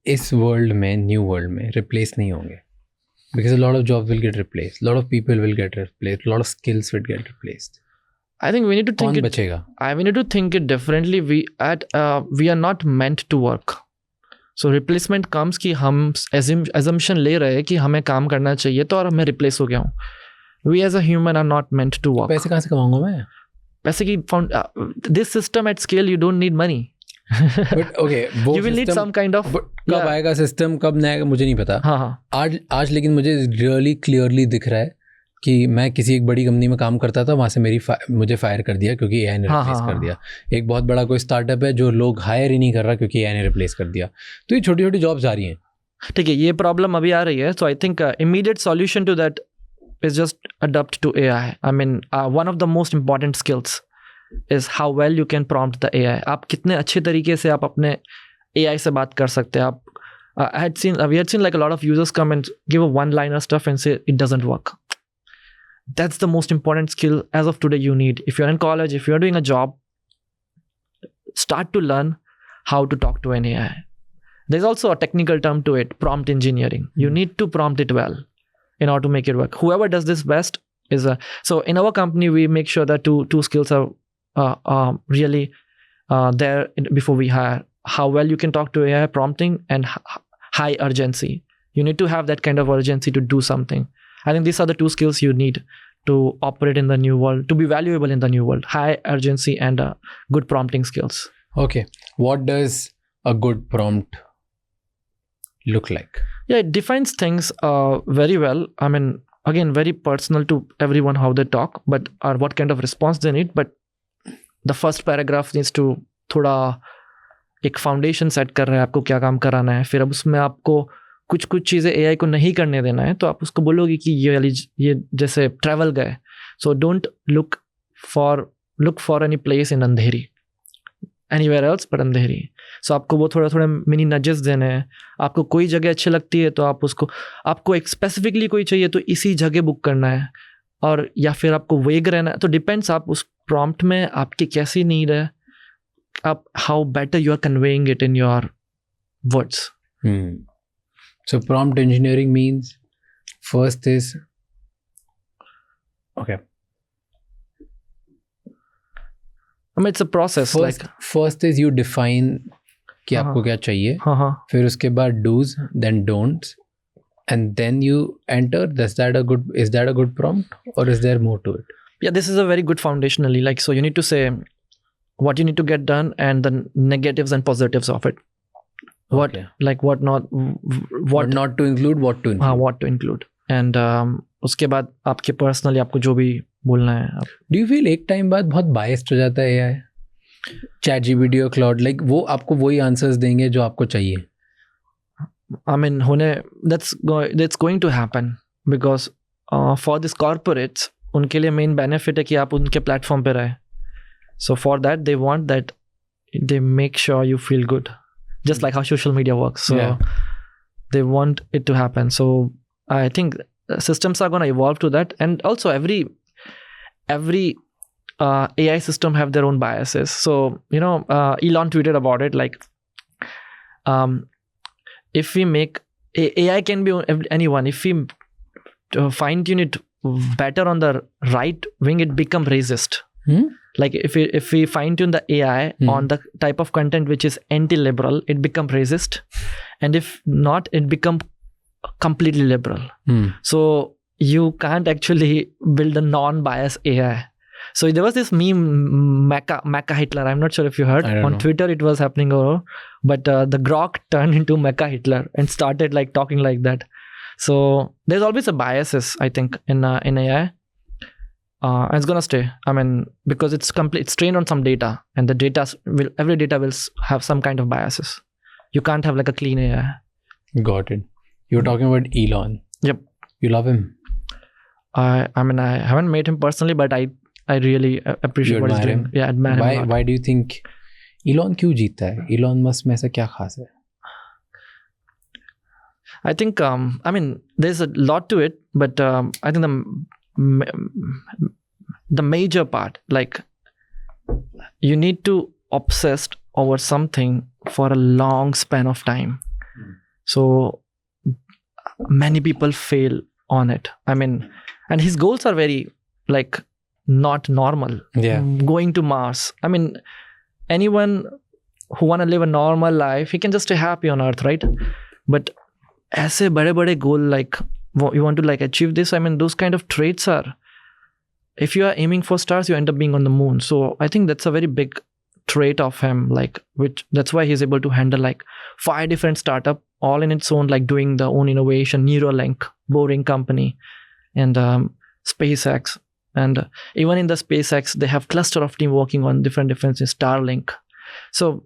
इस world में, new world में replace नहीं होंगे? Because a lot of jobs will get replaced, a lot of people will get replaced, a lot of skills will get replaced. I think we need to think कौन बचेगा? We need to think it differently. We are not meant to work. So replacement comes कि हम assumption ले रहे हैं कि हमें काम करना चाहिए तो और मैं replace हो गया हूँ. We as a human are not meant to work. पैसे कहाँ से कमाऊंगा मैं? पैसे की this system at scale you don't need money. But okay, you will need some kind of कब आएगा सिस्टम, कब नहीं आएगा मुझे नहीं पता. हाँ. आज लेकिन मुझे रियली क्लियरली दिख रहा है कि मैं किसी एक बड़ी कंपनी में काम करता था, वहाँ से मुझे फायर कर दिया क्योंकि एआई ने रिप्लेस कर दिया. एक बहुत बड़ा कोई स्टार्टअप है जो लोग हायर ही नहीं कर रहा क्योंकि एआई ने रिप्लेस कर दिया. तो ये छोटी छोटी जॉब्स आ रही हैं. ठीक है, ये प्रॉब्लम अभी आ रही है. So I think immediate solution to that is just adapt to AI. I mean, one of the most important skills is how well you can prompt the AI. आप कितने अच्छे तरीके से आप अपने AI से बात कर सकते हैं. We had seen like a lot of users come and give a one-liner stuff and say it doesn't work. That's the most important skill as of today you need. If you're in college, if you're doing a job, start to learn how to talk to an AI. There's also a technical term to it, prompt engineering. You need to prompt it well in order to make it work. Whoever does this best is so in our company we make sure that two skills are really there before we hire. How well you can talk to AI, prompting, and high urgency. You need to have that kind of urgency to do something. I think these are the two skills you need to operate in the new world, to be valuable in the new world. High urgency and good prompting skills. Okay. What does a good prompt look like? Yeah, it defines things very well. I mean, again, very personal to everyone how they talk, but or what kind of response they need. But the first paragraph needs to थोड़ा एक foundation set कर रहा है, आपको क्या काम कराना है. फिर अब उसमें आपको कुछ चीज़ें एआई को नहीं करने देना है, तो आप उसको बोलोगे कि ये जैसे ट्रैवल गए, so don't look for any place in Andheri, anywhere else but Andheri. So आपको वो थोड़ा मिनी नजेस देने हैं. आपको कोई जगह अच्छी लगती है तो आपको एक स्पेसिफिकली कोई चाहिए तो इसी जगह बुक करना है, और या फिर आपको वेग रहना है. तो डिपेंड्स आप उस प्रॉम्प्ट में आपकी कैसी नीड है, up how better you are conveying it in your words. So prompt engineering means first is okay. I mean, it's a process. First is you define कि आपको क्या चाहिए, फिर उसके बाद do's, then don'ts, and then you enter. Is that a good prompt, or is there more to it? Yeah, this is a very good foundationally. Like, so you need to say what you need to get done and the negatives and positives of it. What not to include, what to include. What to include. And उसके बाद आपके personally आपको जो भी बोलना है. Do you feel एक time बाद बहुत biased हो जाता है AI? ChatGPT और Claude, like वो आपको वही answers देंगे जो आपको चाहिए. I mean, that's going to happen because for these corporates, उनके लिए main benefit है कि आप उनके platform पे रहे. So for that, they want that they make sure you feel good, just like how social media works. So they want it to happen. So I think systems are going to evolve to that, and also every AI system have their own biases. So Elon tweeted about it, like if we make AI can be anyone. If we fine tune it better on the right wing, it become racist. Like if we fine tune the AI on the type of content which is anti-liberal, it become racist, and if not, it become completely liberal. So you can't actually build a non-biased AI. So there was this meme, Mecha Hitler. I'm not sure if you heard. On Twitter it was happening, but the Grok turned into Mecha Hitler and started like talking like that. So there's always a biases, I think, in AI. And it's gonna stay. I mean, because it's trained on some data, and the every data will have some kind of biases. You can't have like a clean AI. Got it. You're talking about Elon. Yep. You love him? I mean, I haven't met him personally, but I really appreciate what he's doing. Him? Yeah, admire him. Why do you think Elon क्यों जीता है? Elon Musk में ऐसा क्या खास है? I think I mean, there's a lot to it, but I think the major part, like, you need to obsess over something for a long span of time. So many people fail on it. I mean, and his goals are very like not normal. Yeah. Going to Mars. I mean, anyone who want to live a normal life, he can just stay happy on Earth, right? But ऐसे बड़े goal, like you want to like achieve this, I mean, those kind of traits are, if you are aiming for stars, you end up being on the moon. So I think that's a very big trait of him, like, which that's why he's able to handle like 5 different startup all in its own, like doing the own innovation, Neuralink, boring company, and SpaceX. And even in the SpaceX, they have cluster of team working on different things, Starlink. So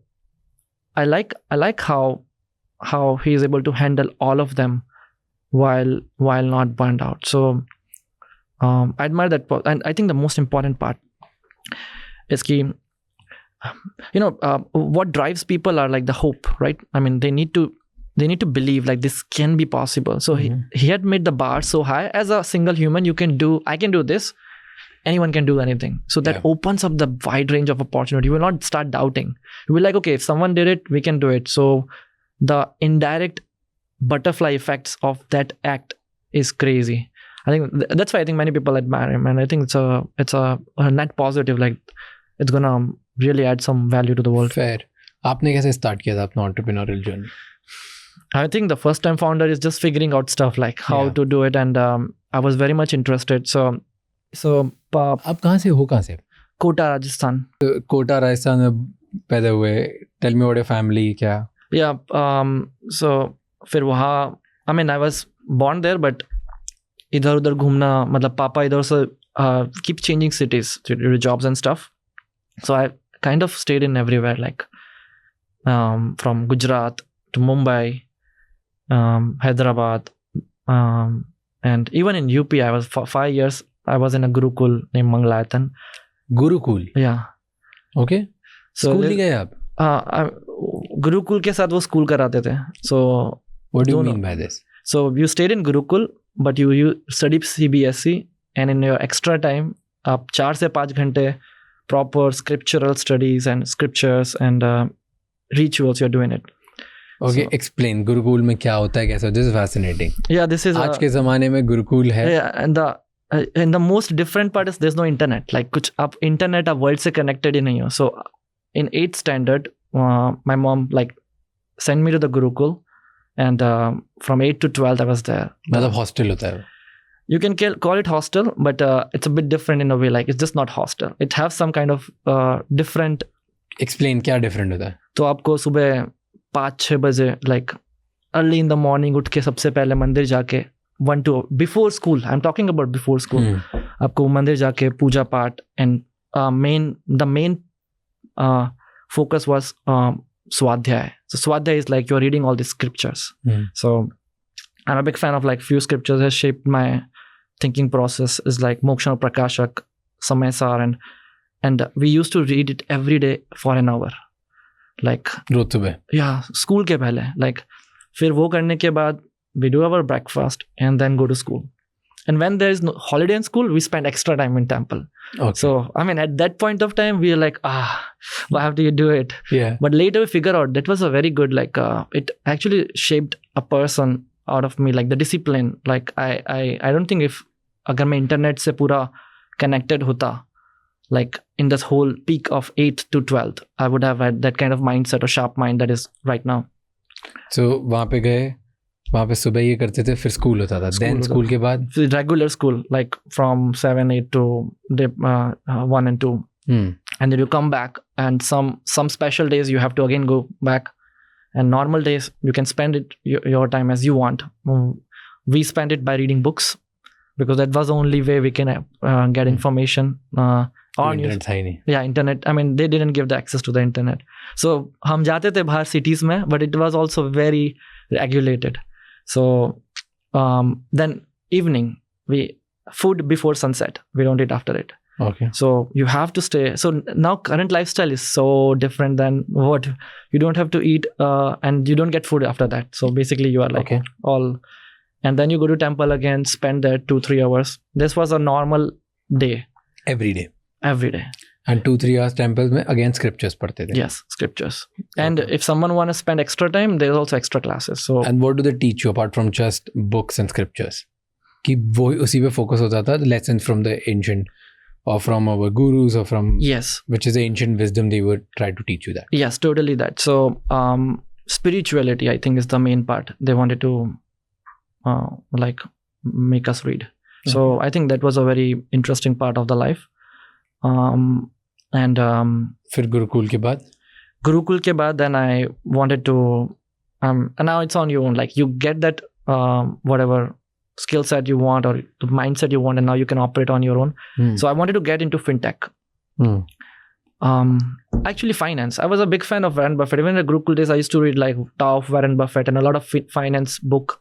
I like how he is able to handle all of them while not burned out. So I admire that. And I think the most important part is what drives people are like the hope, right? I mean, they need to believe like this can be possible. So he had made the bar so high. As a single human, I can do this. Anyone can do anything. So that opens up the wide range of opportunity. You will not start doubting. You will be like, okay, if someone did it, we can do it. So the indirect butterfly effects of that act is crazy. I think that's why I think many people admire him, and I think it's a net positive. Like, it's gonna really add some value to the world. Fair. आपने कैसे start किया था अपना entrepreneurial journey? I think the first time founder is just figuring out stuff like how to do it, and I was very much interested. So आप कहाँ से हो? कहाँ से? कोटा राजस्थान. कोटा राजस्थान में पैदा हुए. Tell me about your family. क्या? Yeah. So फिर वहाँ, I mean, I was born there, but इधर उधर घूमना, मतलब पापा इधर से keep changing cities to do jobs and stuff. So I kind of stayed in everywhere, like from Gujarat to Mumbai, Hyderabad, and even in UP. I was for 5 years. I was in a Gurukul named Mangalayatan. Gurukul? Yeah. Okay. So school नहीं गए आप? Gurukul के साथ वो school कराते थे. So what do you mean by this? So you stayed in Gurukul, but you studied CBSE, and in your extra time आप 4 से 5 घंटे proper scriptural studies and scriptures and rituals you're doing it. Okay, explain Gurukul में क्या होता है, कैसा? This is fascinating. Yeah, this is आज के ज़माने में गुरुकुल है. Yeah, and the most different part is there's no internet. Like कुछ आप internet आप world से connected ही नहीं हो. So in 8th standard, my mom like sent me to the Gurukul, and from 8 to 12th I was there. मतलब hostel होता है. You can call it hostel, but it's a bit different in a way. Like it's just not hostel. It has some kind of different. Explain क्या different होता है? तो आपको सुबह 5-6 बजे like early in the morning उठ के सबसे पहले मंदिर जाके 1 to before school. I'm talking about before school. आपको मंदिर जाके पूजा पाठ and the main focus was Swadhyay. So Swadhyay is like you're reading all these scriptures. So I'm a big fan of like few scriptures that shaped my thinking process is like Moksha Prakashak, Sowmay Jain, and we used to read it every day for an hour. Like रोज सुबह. Yeah, school के पहले. Like फिर वो करने के बाद we do our breakfast and then go to school. And when there is no holiday in school, we spend extra time in temple. Okay. So, I mean, at that point of time, we are like, why have to do it? Yeah. But later we figure out that was a very good, like, it actually shaped a person out of me, like the discipline. Like, I don't think if agar main internet se pura connected hota, like in this whole peak of 8th to 12th, I would have had that kind of mindset or sharp mind that is right now. So, वहाँ पे गए, वहाँ पे सुबह ये करते थे, फिर स्कूल होता था. Then स्कूल के बाद regular school, like from 7, 8 to 1 and 2. And then you come back, and some special days you have to again go back. And normal days you can spend it your time as you want. We spend it by reading books because that was the only way we can get information. Internet था ही नहीं. Yeah, internet. I mean, they didn't give the access to the internet. So हम जाते थे बाहर cities में, but it was also very regulated. So then evening, food before sunset. We don't eat after it. Okay. So you have to stay. So now current lifestyle is so different than what you don't have to eat and you don't get food after that. So basically you are like all, and then you go to temple again, spend there 2-3 hours. This was a normal day. Every day. Every day. And 2-3 hours temples में again scriptures पढ़ते थे. Yes, scriptures. And if someone want to spend extra time, there's also extra classes. So and what do they teach you apart from just books and scriptures? कि वो उसी पे focus होता था, lessons from the ancient or from our gurus or from which is the ancient wisdom, they would try to teach you that. Yes, totally that. So spirituality, I think, is the main part they wanted to like make us read. So I think that was a very interesting part of the life. And फिर गुरुकुल के बाद? Gurukul ke baad, then I wanted to and now it's on your own. Like you get that whatever skill set you want or the mindset you want, and now you can operate on your own. So I wanted to get into fintech. Actually finance. I was a big fan of Warren Buffett. Even in the Gurukul days, I used to read like Tao of Warren Buffett and a lot of finance book,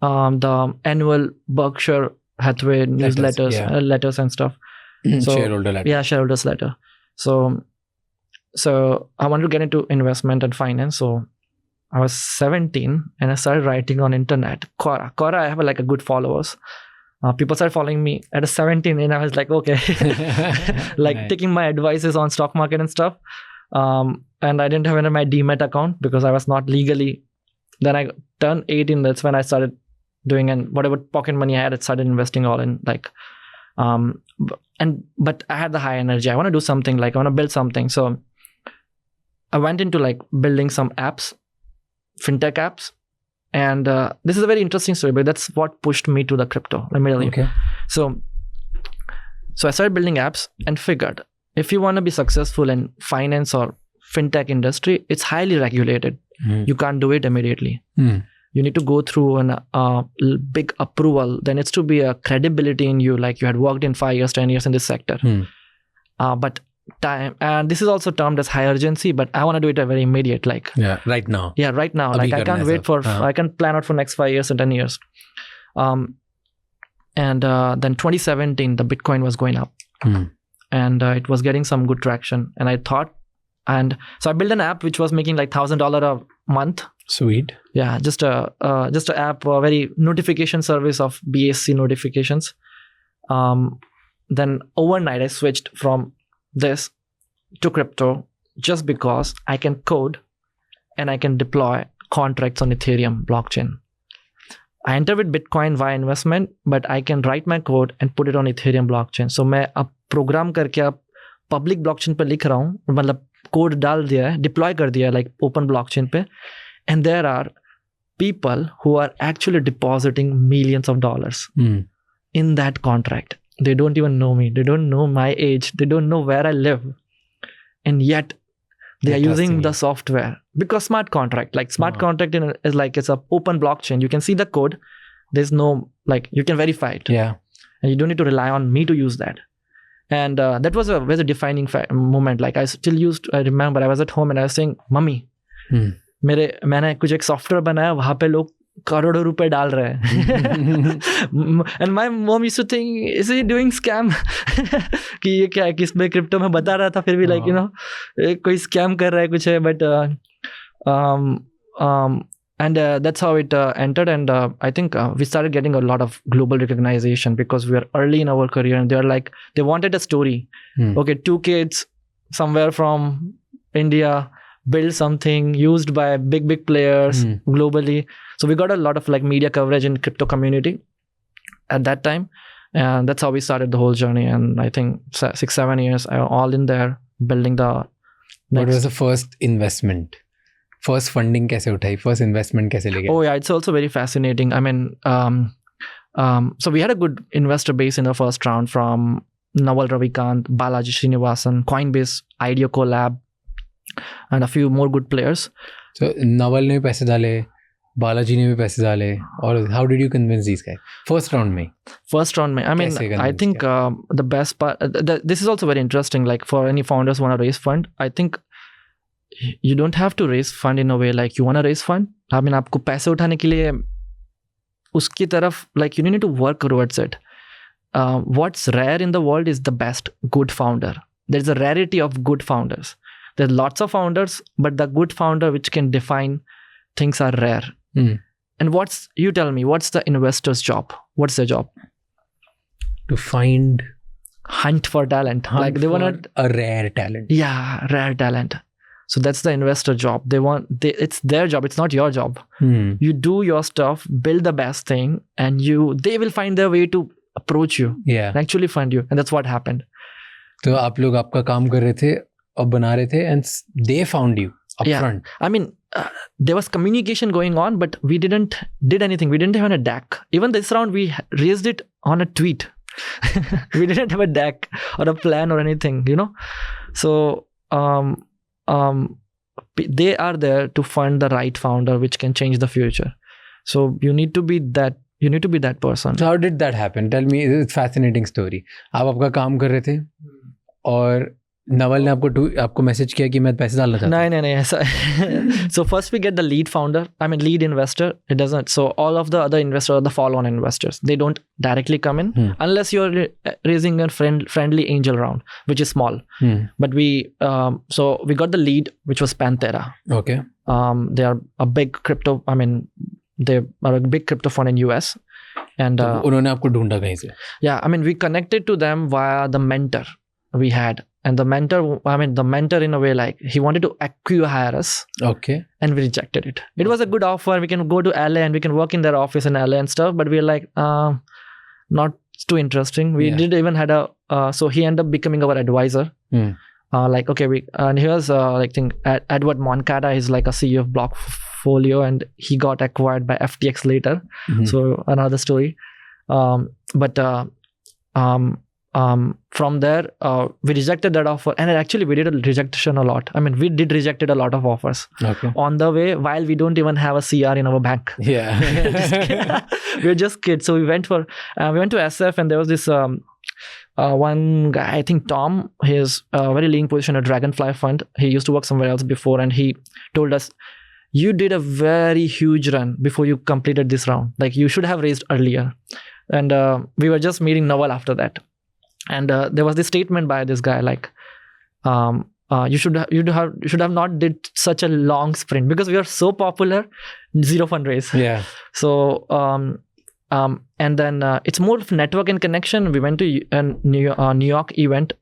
the annual Berkshire Hathaway newsletters, letters and stuff. So, shareholder letter. Yeah, shareholders letter. So I wanted to get into investment and finance. So I was 17 and I started writing on internet. Quora, I have like a good followers. People started following me at 17 and I was like, okay, like taking my advices on stock market and stuff. And I didn't have my Demat account because I was not legally. Then I turned 18. That's when I started doing, and whatever pocket money I had, I started investing all in like, but I had the high energy. I want to do something, like I want to build something. So I went into like building some apps, fintech apps. And this is a very interesting story, but that's what pushed me to the crypto. Let me tell you. Okay. So I started building apps and figured if you want to be successful in finance or fintech industry, it's highly regulated. You can't do it immediately. You need to go through a big approval. There needs to be a credibility in you, like you had worked in 5 years, 10 years in this sector. But time, and this is also termed as high urgency, but I want to do it very immediate, like right now. Yeah, right now. Like I can't wait for, I can plan out for next 5 years and 10 years. And then 2017, the Bitcoin was going up and it was getting some good traction. And I thought, and so I built an app which was making like $1,000 a month. Sweet. Yeah, just a app, a very notification service of BSC notifications. Then overnight I switched from this to crypto just because I can code and I can deploy contracts on Ethereum blockchain. I enter with Bitcoin via investment, but I can write my code and put it on Ethereum blockchain. So मैं अब programme करके अब public blockchain पे लिख रहा हूँ, मतलब code डाल दिया है, डिप्लॉय कर दिया है लाइक ओपन ब्लॉकचेन पे, and there are people who are actually depositing millions of dollars in that contract. They don't even know me. They don't know my age. They don't know where I live. And yet they are using the software because smart contract, like smart contract is like, it's a open blockchain. You can see the code. There's no, like, you can verify it. Yeah. And you don't need to rely on me to use that. And that was a very defining moment. Like I remember I was at home and I was saying, Mummy, मैंने कुछ एक software बनाया, वहाँ पे लोग करोड़ों रुपए डाल रहे हैं. And my mom used to think, is he doing scam? कि ये क्या है, कि इसमें क्रिप्टो में बता रहा था, फिर भी लाइक यू नो कोई स्कैम कर रहा है कुछ है. But and that's how it entered. And I think we started getting a lot of global recognition because we were early in our career, and they wanted a story. Okay, 2 kids somewhere from India build something used by big players globally. So we got a lot of like media coverage in crypto community at that time, and that's how we started the whole journey. And I think 6-7 years I was all in there building the What was the first investment? First funding कैसे उठाई? First investment कैसे ले गए? Oh yeah, it's also very fascinating. I mean, so we had a good investor base in the first round from Naval, Ravikant, Balaji Srinivasan, Coinbase, IDEO Collab, and a few more good players. So Naval ने भी पैसे डाले, बालाजी ने भी पैसे डाले, और how did you convince these guys? First round में. I mean, I think the best part, this is also very interesting. Like for any founders who want to raise fund, I think you don't have to raise fund in a way like you want to raise fund. I mean, आपको पैसे उठाने के लिए उसकी तरफ, like you need to work towards it. What's rare in the world is the best good founder. There's a rarity of good founders. There's lots of founders, but the good founder which can define things are rare. And you tell me, what's the investor's job? What's their job? To hunt for talent. Like they want a rare talent. Yeah, rare talent. So that's the investor job. It's their job. It's not your job. You do your stuff, build the best thing, and they will find their way to approach you. Yeah. And actually find you. And that's what happened. तो आप लोग आपका काम कर रहे थे और बना रहे थे, and they found you upfront. I mean, there was communication going on, but we didn't did anything. We didn't have a deck. Even this round, we raised it on a tweet. We didn't have a deck or a plan or anything, you know. So they are there to fund the right founder, which can change the future. So you need to be that. You need to be that person. So how did that happen? Tell me. It's a fascinating story. आप आपका काम कर रहे थे और नवल ने आपको message किया कि मैं पैसे डालना चाहता हूँ. नहीं ऐसा. So first we get the lead founder. I mean lead investor. It doesn't. So all of the other investors are the follow-on investors. They don't directly come in unless you're raising a friendly angel round, which is small. But so we got the lead, which was Panthera. Okay. They are a big crypto. I mean, they are a big crypto fund in US. And उन्होंने आपको ढूंढा कहीं से? Yeah, I mean we connected to them via the mentor we had. And the mentor in a way, like he wanted to acquire us. Okay. And we rejected it. It was a good offer. We can go to LA and we can work in their office in LA and stuff. But we were like, not too interesting. We did even had so he ended up becoming our advisor. Like, okay, and here's like think Edward Moncada is like a CEO of Blockfolio, and he got acquired by FTX later. So another story. From there, we rejected that offer, and actually we did a rejection a lot. I mean, we did rejected a lot of offers on the way while we don't even have a CR in our bank. Yeah, we're just kids. So we went to SF, and there was this one guy, I think Tom. He's a very leading position at Dragonfly Fund. He used to work somewhere else before, and he told us, "You did a very huge run before you completed this round. Like you should have raised earlier." And we were just meeting Naval after that. And there was this statement by this guy like, you should have not did such a long sprint because we are so popular, zero fundraise. Yeah. So and then it's more of network and connection. We went to a New York event,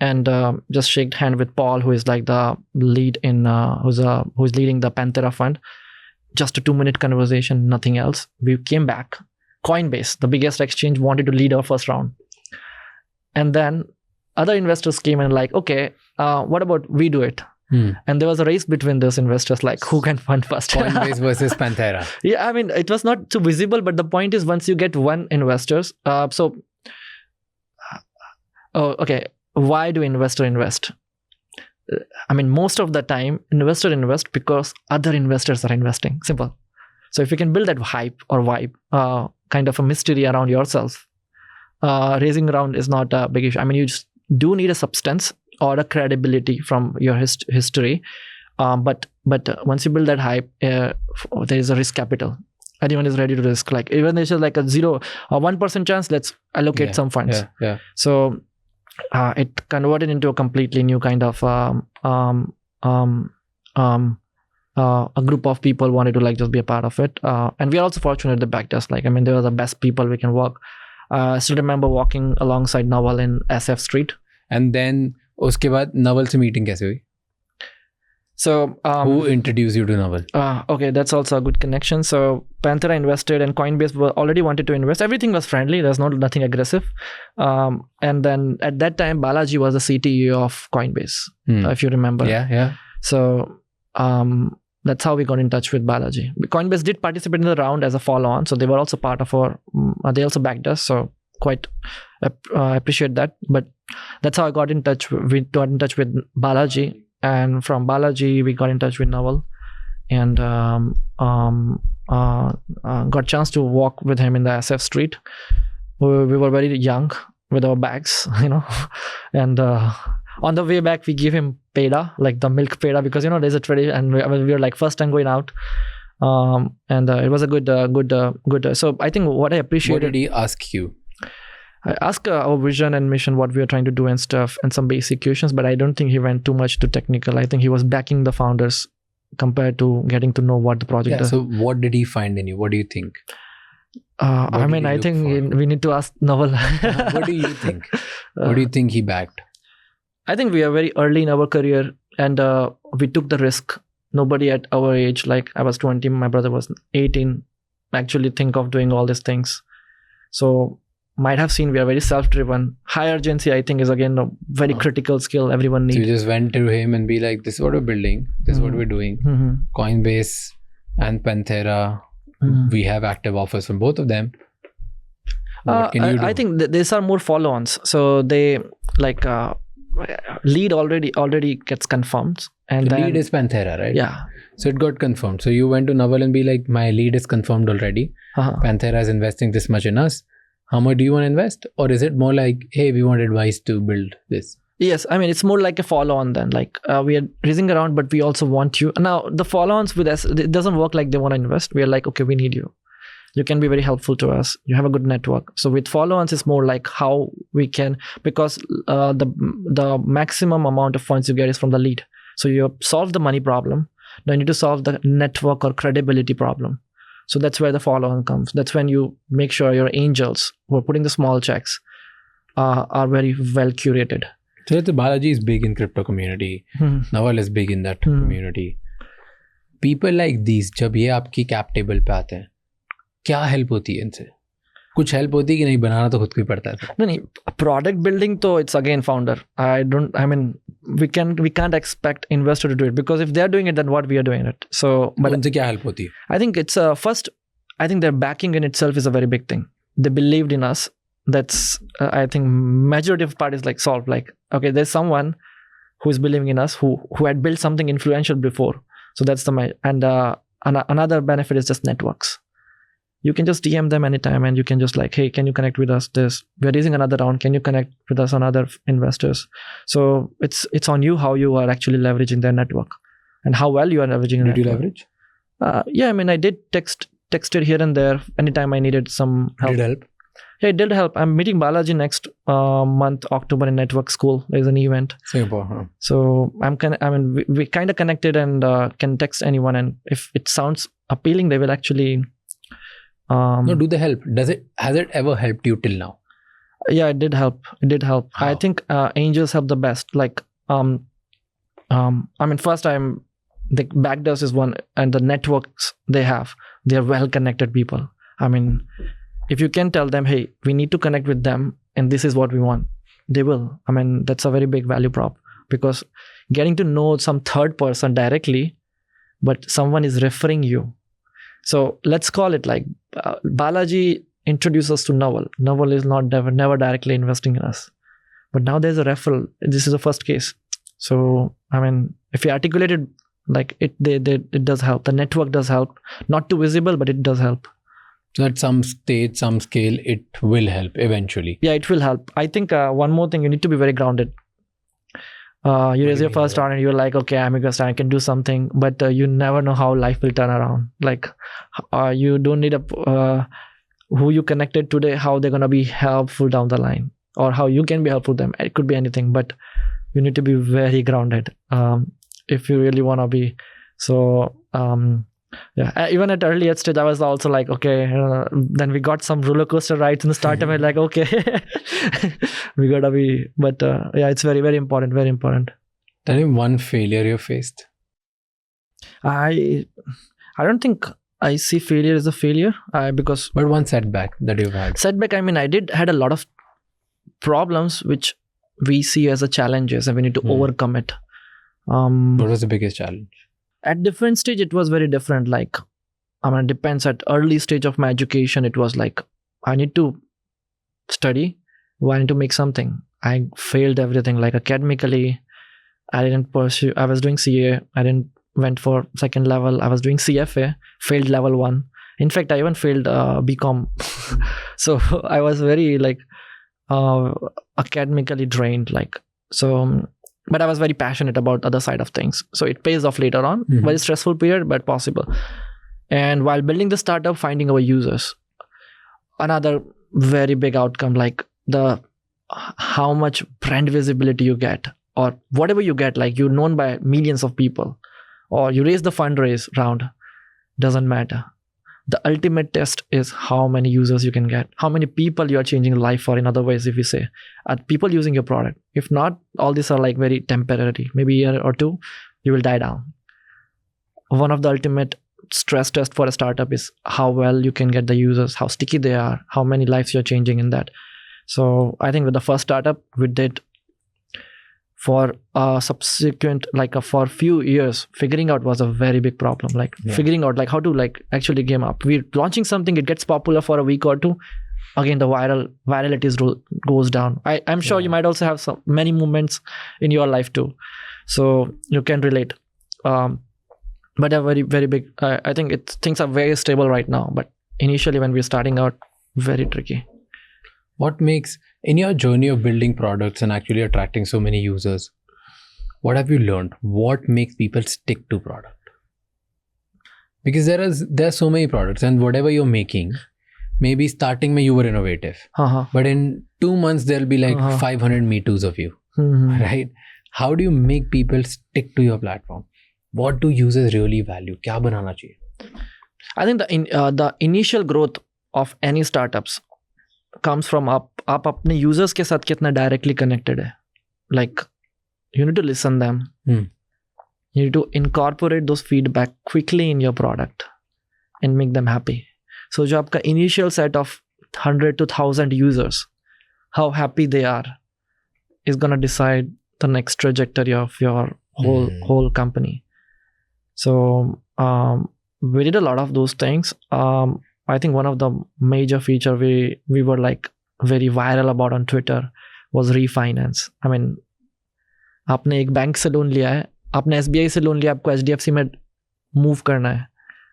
and just shake hand with Paul, who is like the lead in who's leading the Panthera fund. Just a 2-minute conversation, nothing else. We came back. Coinbase, the biggest exchange, wanted to lead our first round, and then other investors came and like, okay, what about we do it? And there was a race between those investors, like who can fund first. Coinbase versus Panthera. Yeah, I mean, it was not too visible, but the point is, once you get one investors, okay, why do investor invest? I mean, most of the time, investor invest because other investors are investing. Simple. So if you can build that hype or vibe, kind of a mystery around yourself, raising around is not a big issue. I mean, you just do need a substance or a credibility from your history, but once you build that hype, there is a risk capital. Anyone is ready to risk. Like even there's just like a 1% chance, let's allocate some funds. So it converted into a completely new kind of a group of people wanted to like just be a part of it, and we are also fortunate they backed us. Like, I mean, they were the best people we can work. I still remember walking alongside Naval in SF Street. And then उसके बाद Naval से meeting कैसे हुई? So who introduced you to Naval? Okay, that's also a good connection. So Panthera invested and Coinbase already wanted to invest. Everything was friendly. There's nothing aggressive. And then at that time, Balaji was the CTO of Coinbase, if you remember. Yeah. So that's how we got in touch with Balaji. Coinbase did participate in the round as a follow-on, so they were also part of our. They also backed us, so quite appreciate that. But that's how I got in touch. We got in touch with Balaji. And from Balaji, we got in touch with Naval, and got chance to walk with him in the SF Street. We were very young with our bags, and on the way back, we gave him peda, like the milk peda, because there's a tradition, and we were like first time going out, and it was a good. So I think what I appreciated. What did he ask you? I asked our vision and mission, what we are trying to do and stuff, and some basic questions, but I don't think he went too much to technical. I think he was backing the founders compared to getting to know what the project is. So what did he find in you? What do you think? I think we need to ask Naval. What do you think? What do you think he backed? I think we are very early in our career, and we took the risk. Nobody at our age, like I was 20, my brother was 18, actually think of doing all these things. So might have seen we are very self-driven. High urgency, I think, is again a very critical skill everyone needs. So you just went to him and be like, this is what we're building. This is what we're doing. Coinbase and Panthera, we have active offers from both of them. What can you do? I think these are more follow-ons. So they like lead already gets confirmed. And the then, lead is Panthera, right? Yeah. So it got confirmed. So you went to Naval and be like, my lead is confirmed already. Panthera is investing this much in us. How much do you want to invest? Or is it more like, hey, we want advice to build this? Yes, I mean, it's more like a follow-on then. Like we are raising around, but we also want you. Now, the follow-ons with us, it doesn't work like they want to invest. We are like, okay, we need you. You can be very helpful to us. You have a good network. So with follow-ons, it's more like how we can, because the maximum amount of funds you get is from the lead. So you solve the money problem. Now you need to solve the network or credibility problem. So that's where the follow-on comes. That's when you make sure your angels who are putting the small checks are very well curated. So the Balaji is big in crypto community. Naval is big in that community. People like these, जब ये आपकी cap table पे आते हैं, क्या help होती है इनसे? कुछ help होती है कि नहीं, बनाना तो खुद को ही पड़ता है? नहीं, product building तो it's again founder. We can't expect investor to do it, because if they're doing it, then what we are doing it. So, but उनसे क्या help होती है? I think it's first, I think their backing in itself is a very big thing. They believed in us. That's I think majority of parties like solved, like, okay, there's someone who is believing in us, who had built something influential before. So that's another benefit is just networks. You can just DM them anytime, and you can just like, hey, can you connect with us? We're raising another round. Can you connect with us on other investors? So it's on you how you are actually leveraging their network and how well you are leveraging. Did you leverage? Yeah, I mean, I did texted here and there anytime I needed some help. Did it help? Yeah, it did help. I'm meeting Balaji next month, October, in Network School. There's an event. Singapore, huh? So we kind of connected and can text anyone, and if it sounds appealing, they will actually. No, do they help? Has it ever helped you till now? Yeah, it did help. How? I think angels help the best. Like, I mean, first time the backdoors is one, and the networks they are well connected people. I mean, if you can tell them, hey, we need to connect with them, and this is what we want, they will. I mean, that's a very big value prop, because getting to know some third person directly, but someone is referring you. So let's call it like Balaji introduced us to Naval. Naval is never directly investing in us, but now there's a referral. This is the first case. So I mean, if you articulate it like it does help. The network does help. Not too visible, but it does help. So at some stage, some scale, it will help eventually. Yeah, it will help. I think one more thing, you need to be very grounded. You raise your first round and you're like, okay, I'm a good star, I can do something, but you never know how life will turn around. Like, you don't need who you connected today, how they're gonna be helpful down the line, or how you can be helpful to them. It could be anything, but you need to be very grounded if you really want to be. So yeah, even at earlier stage, I was also like, okay, then we got some roller coaster rides in the startup. And like, okay, we gotta be, but yeah, it's very, very important, very important. Tell me one failure you faced. I don't think I see failure as a failure, because. But one setback that you've had. Setback, I mean, I had a lot of problems which we see as a challenges, and we need to overcome it. What was the biggest challenge? At different stage, it was very different. Like, I mean, it depends. At early stage of my education, it was like, I need to study, I need to make something. I failed everything. Like academically, I didn't pursue. I was doing CA. I didn't went for second level. I was doing CFA, failed level 1. In fact, I even failed BCom. So I was very like academically drained. Like, so. But I was very passionate about other side of things. So it pays off later on. Very stressful period, but possible. And while building the startup, finding our users. Another very big outcome, like how much brand visibility you get, or whatever you get, like you're known by millions of people, or you raise the fundraise round, doesn't matter. The ultimate test is how many users you can get, how many people you are changing life for. In other ways, if you say, are people using your product? If not, all these are like very temporary. Maybe a year or two, you will die down. One of the ultimate stress tests for a startup is how well you can get the users, how sticky they are, how many lives you're changing in that. So I think with the first startup, we did for subsequent, like for a few years, figuring out was a very big problem. Like figuring out like how to like actually game up. We're launching something, it gets popular for a week or two. Again, the virality goes down. I'm sure you might also have many moments in your life too. So you can relate. But a very, very big, I think things are very stable right now. But initially when we're starting out, very tricky. What makes, in your journey of building products and actually attracting so many users, what have you learned? What makes people stick to product? Because there are so many products, and whatever you're making, maybe starting mein you were innovative, but in 2 months there'll be like 500 Me Too's of you, right? How do you make people stick to your platform? What do users really value? Kya banana chahiye? I think the initial growth of any startups comes from आप अपने users के साथ कितना directly connected है. Like, you need to listen them. You need to incorporate those feedback quickly in your product and make them happy. So जो आपका initial set of 100 to 1000 users, how happy they are is gonna decide the next trajectory of your whole company. So we did a lot of those things. I think one of the major feature we were like very viral about on Twitter was refinance. I mean, आपने एक bank से loan लिया है, आपने SBI से loan लिया, आपको HDFC में move करना है,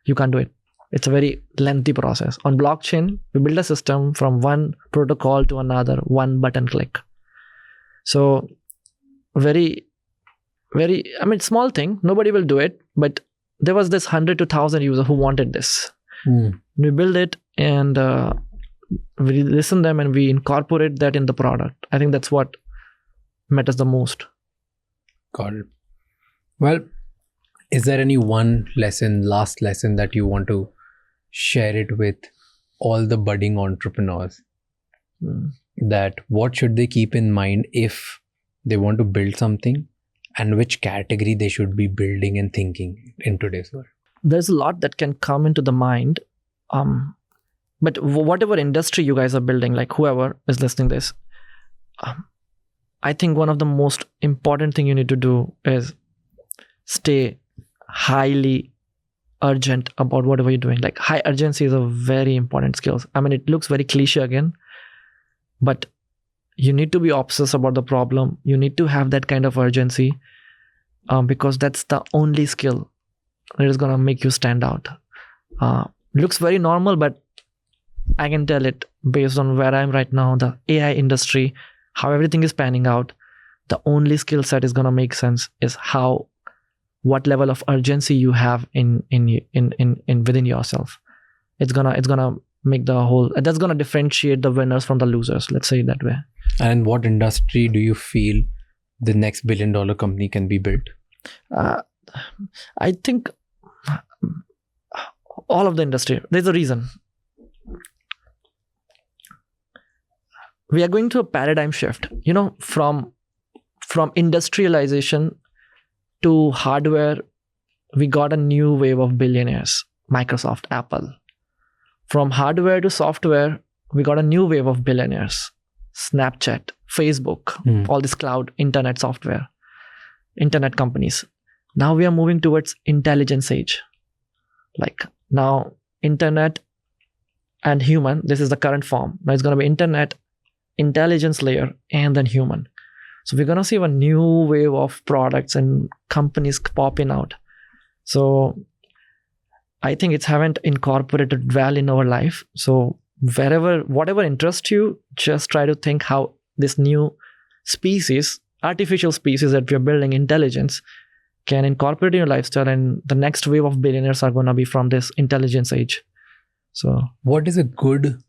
you can't do it. It's a very lengthy process. On blockchain, we build a system from one protocol to another, one button click. So very, very, I mean, small thing, nobody will do it, but there was this 100 to 1000 user who wanted this. We build it and we listen them and we incorporate that in the product. I think that's what matters the most. Got it. Well, is there any one last lesson that you want to share it with all the budding entrepreneurs? that what should they keep in mind if they want to build something, and which category they should be building and thinking in today's world? There's a lot that can come into the mind. But whatever industry you guys are building, like whoever is listening to this, I think one of the most important thing you need to do is stay highly urgent about whatever you're doing. Like high urgency is a very important skill. I mean, it looks very cliche again, but you need to be obsessed about the problem. You need to have that kind of urgency because that's the only skill that is going to make you stand out. Looks very normal, but I can tell it based on where I'm right now, the AI industry, how everything is panning out. The only skill set is going to make sense is what level of urgency you have in within yourself. It's gonna make the whole, that's gonna differentiate the winners from the losers. Let's say it that way. And in what industry do you feel the next $1 billion company can be built? I think all of the industry. There's a reason. We are going through a paradigm shift. From industrialization to hardware, we got a new wave of billionaires. Microsoft, Apple. From hardware to software, we got a new wave of billionaires. Snapchat, Facebook, all this cloud, internet software, internet companies. Now we are moving towards intelligence age. Like now, internet and human, this is the current form. Now it's going to be internet, intelligence layer, and then human. So we're going to see a new wave of products and companies popping out. So I think it's haven't incorporated well in our life. So whatever interests you, just try to think how this new species, artificial species that we're building, intelligence, can incorporate in your lifestyle. And the next wave of billionaires are going to be from this intelligence age. So what is a good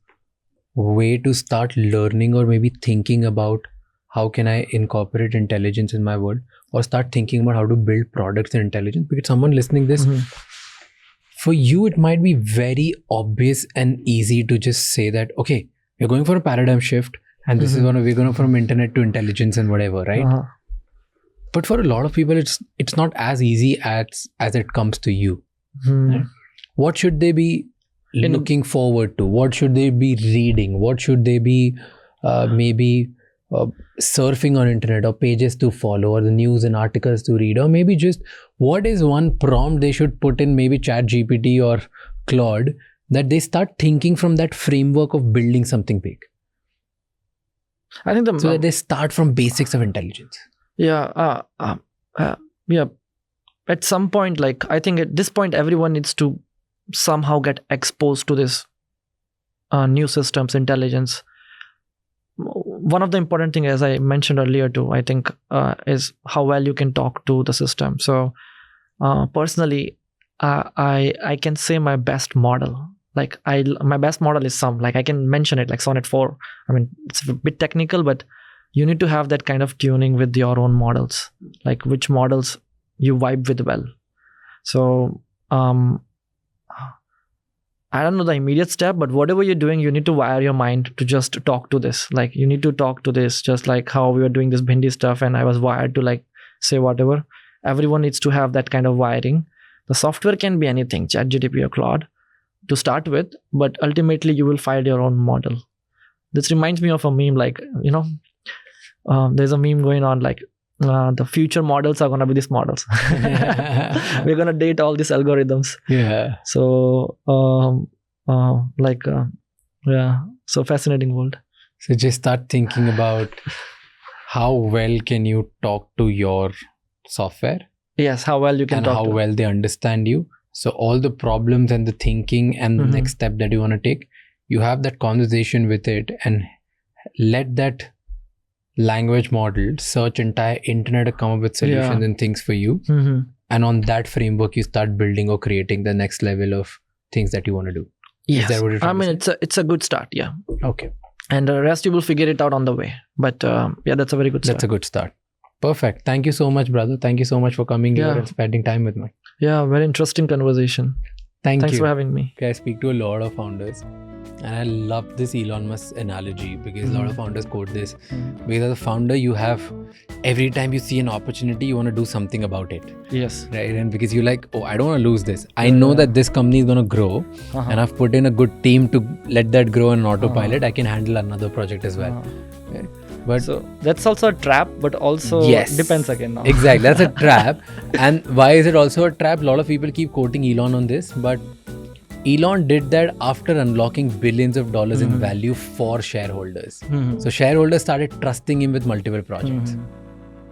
way to start learning or maybe thinking about how can I incorporate intelligence in my world, or start thinking about how to build products in intelligence? Because someone listening this, for you, it might be very obvious and easy to just say that, okay, we're going for a paradigm shift and this is we're going from internet to intelligence and whatever, right? But for a lot of people, it's not as easy as it comes to you. Right? What should they be looking forward to? What should they be reading? What should they be maybe surfing on internet, or pages to follow, or the news and articles to read, or maybe just what is one prompt they should put in maybe Chat GPT or Claude, that they start thinking from that framework of building something big? I think so that they start from basics of intelligence. Yeah. At some point, like I think at this point, everyone needs to somehow get exposed to this new systems, intelligence. One of the important things, as I mentioned earlier too, I think is how well you can talk to the system. So personally, I can say my best model. Like my best model is I can mention it like Sonnet 4. I mean, it's a bit technical, but you need to have that kind of tuning with your own models, like which models you vibe with well. So I don't know the immediate step, but whatever you're doing, you need to wire your mind to just talk to this. Like you need to talk to this, just like how we were doing this Bhindi stuff and I was wired to like say whatever. Everyone needs to have that kind of wiring. The software can be anything, ChatGPT or Claude to start with, but ultimately you will find your own model. This reminds me of a meme, like, there's a meme going on like, the future models are going to be these models. We're going to date all these algorithms. Yeah. So, so fascinating world. So just start thinking about how well can you talk to your software? Yes, how well you can and talk how to well they understand you. So all the problems and the thinking and the next step that you want to take, you have that conversation with it and let that language model search entire internet to come up with solutions and things for you. And on that framework, you start building or creating the next level of things that you want to do. Yes. Is that what you're trying to say? It's a good start. Yeah. Okay. And the rest you will figure it out on the way. But that's a very good start. That's a good start. Perfect. Thank you so much, brother. Thank you so much for coming here and spending time with me. Yeah, very interesting conversation. Thanks for having me. I speak to a lot of founders And I love this Elon Musk analogy because a lot of founders quote this. Because as a founder, you have every time you see an opportunity, you want to do something about it. Yes. Right? And because you're like, oh, I don't want to lose this. I know that this company is going to grow and I've put in a good team to let that grow on autopilot. I can handle another project as well. Okay? But so that's also a trap, but also depends again now. Exactly. That's a trap. And why is it also a trap? A lot of people keep quoting Elon on this, but Elon did that after unlocking billions of dollars in value for shareholders. So shareholders started trusting him with multiple projects.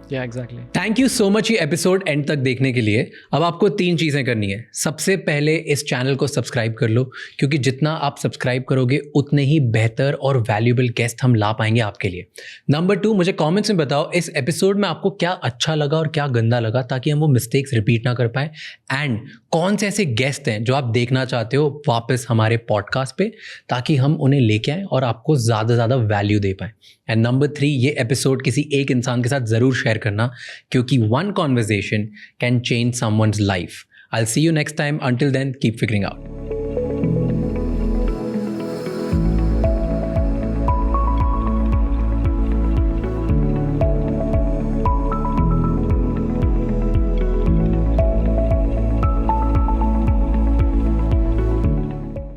Yeah, exactly. Thank you so much ये episode and तक देखने के लिए. अब आपको 3 चीज़ें करनी है. सबसे पहले इस चैनल को सब्सक्राइब कर लो, क्योंकि जितना आप सब्सक्राइब करोगे उतने ही बेहतर और वैल्यूएबल गेस्ट हम ला पाएंगे आपके लिए. नंबर 2, मुझे कमेंट्स में बताओ इस एपिसोड में आपको क्या अच्छा लगा और क्या गंदा लगा, ताकि हम वो मिस्टेक्स रिपीट ना कर पाए. एंड कौन से ऐसे गेस्ट हैं जो आप देखना चाहते हो वापस हमारे पॉडकास्ट पे, ताकि हम उन्हें लेके आएँ और आपको ज़्यादा से ज़्यादा वैल्यू दे पाएँ. एंड नंबर 3, ये एपिसोड किसी एक इंसान के साथ ज़रूर शेयर करना, क्योंकि one conversation can change someone's life. I'll see you next time. Until then, keep figuring out.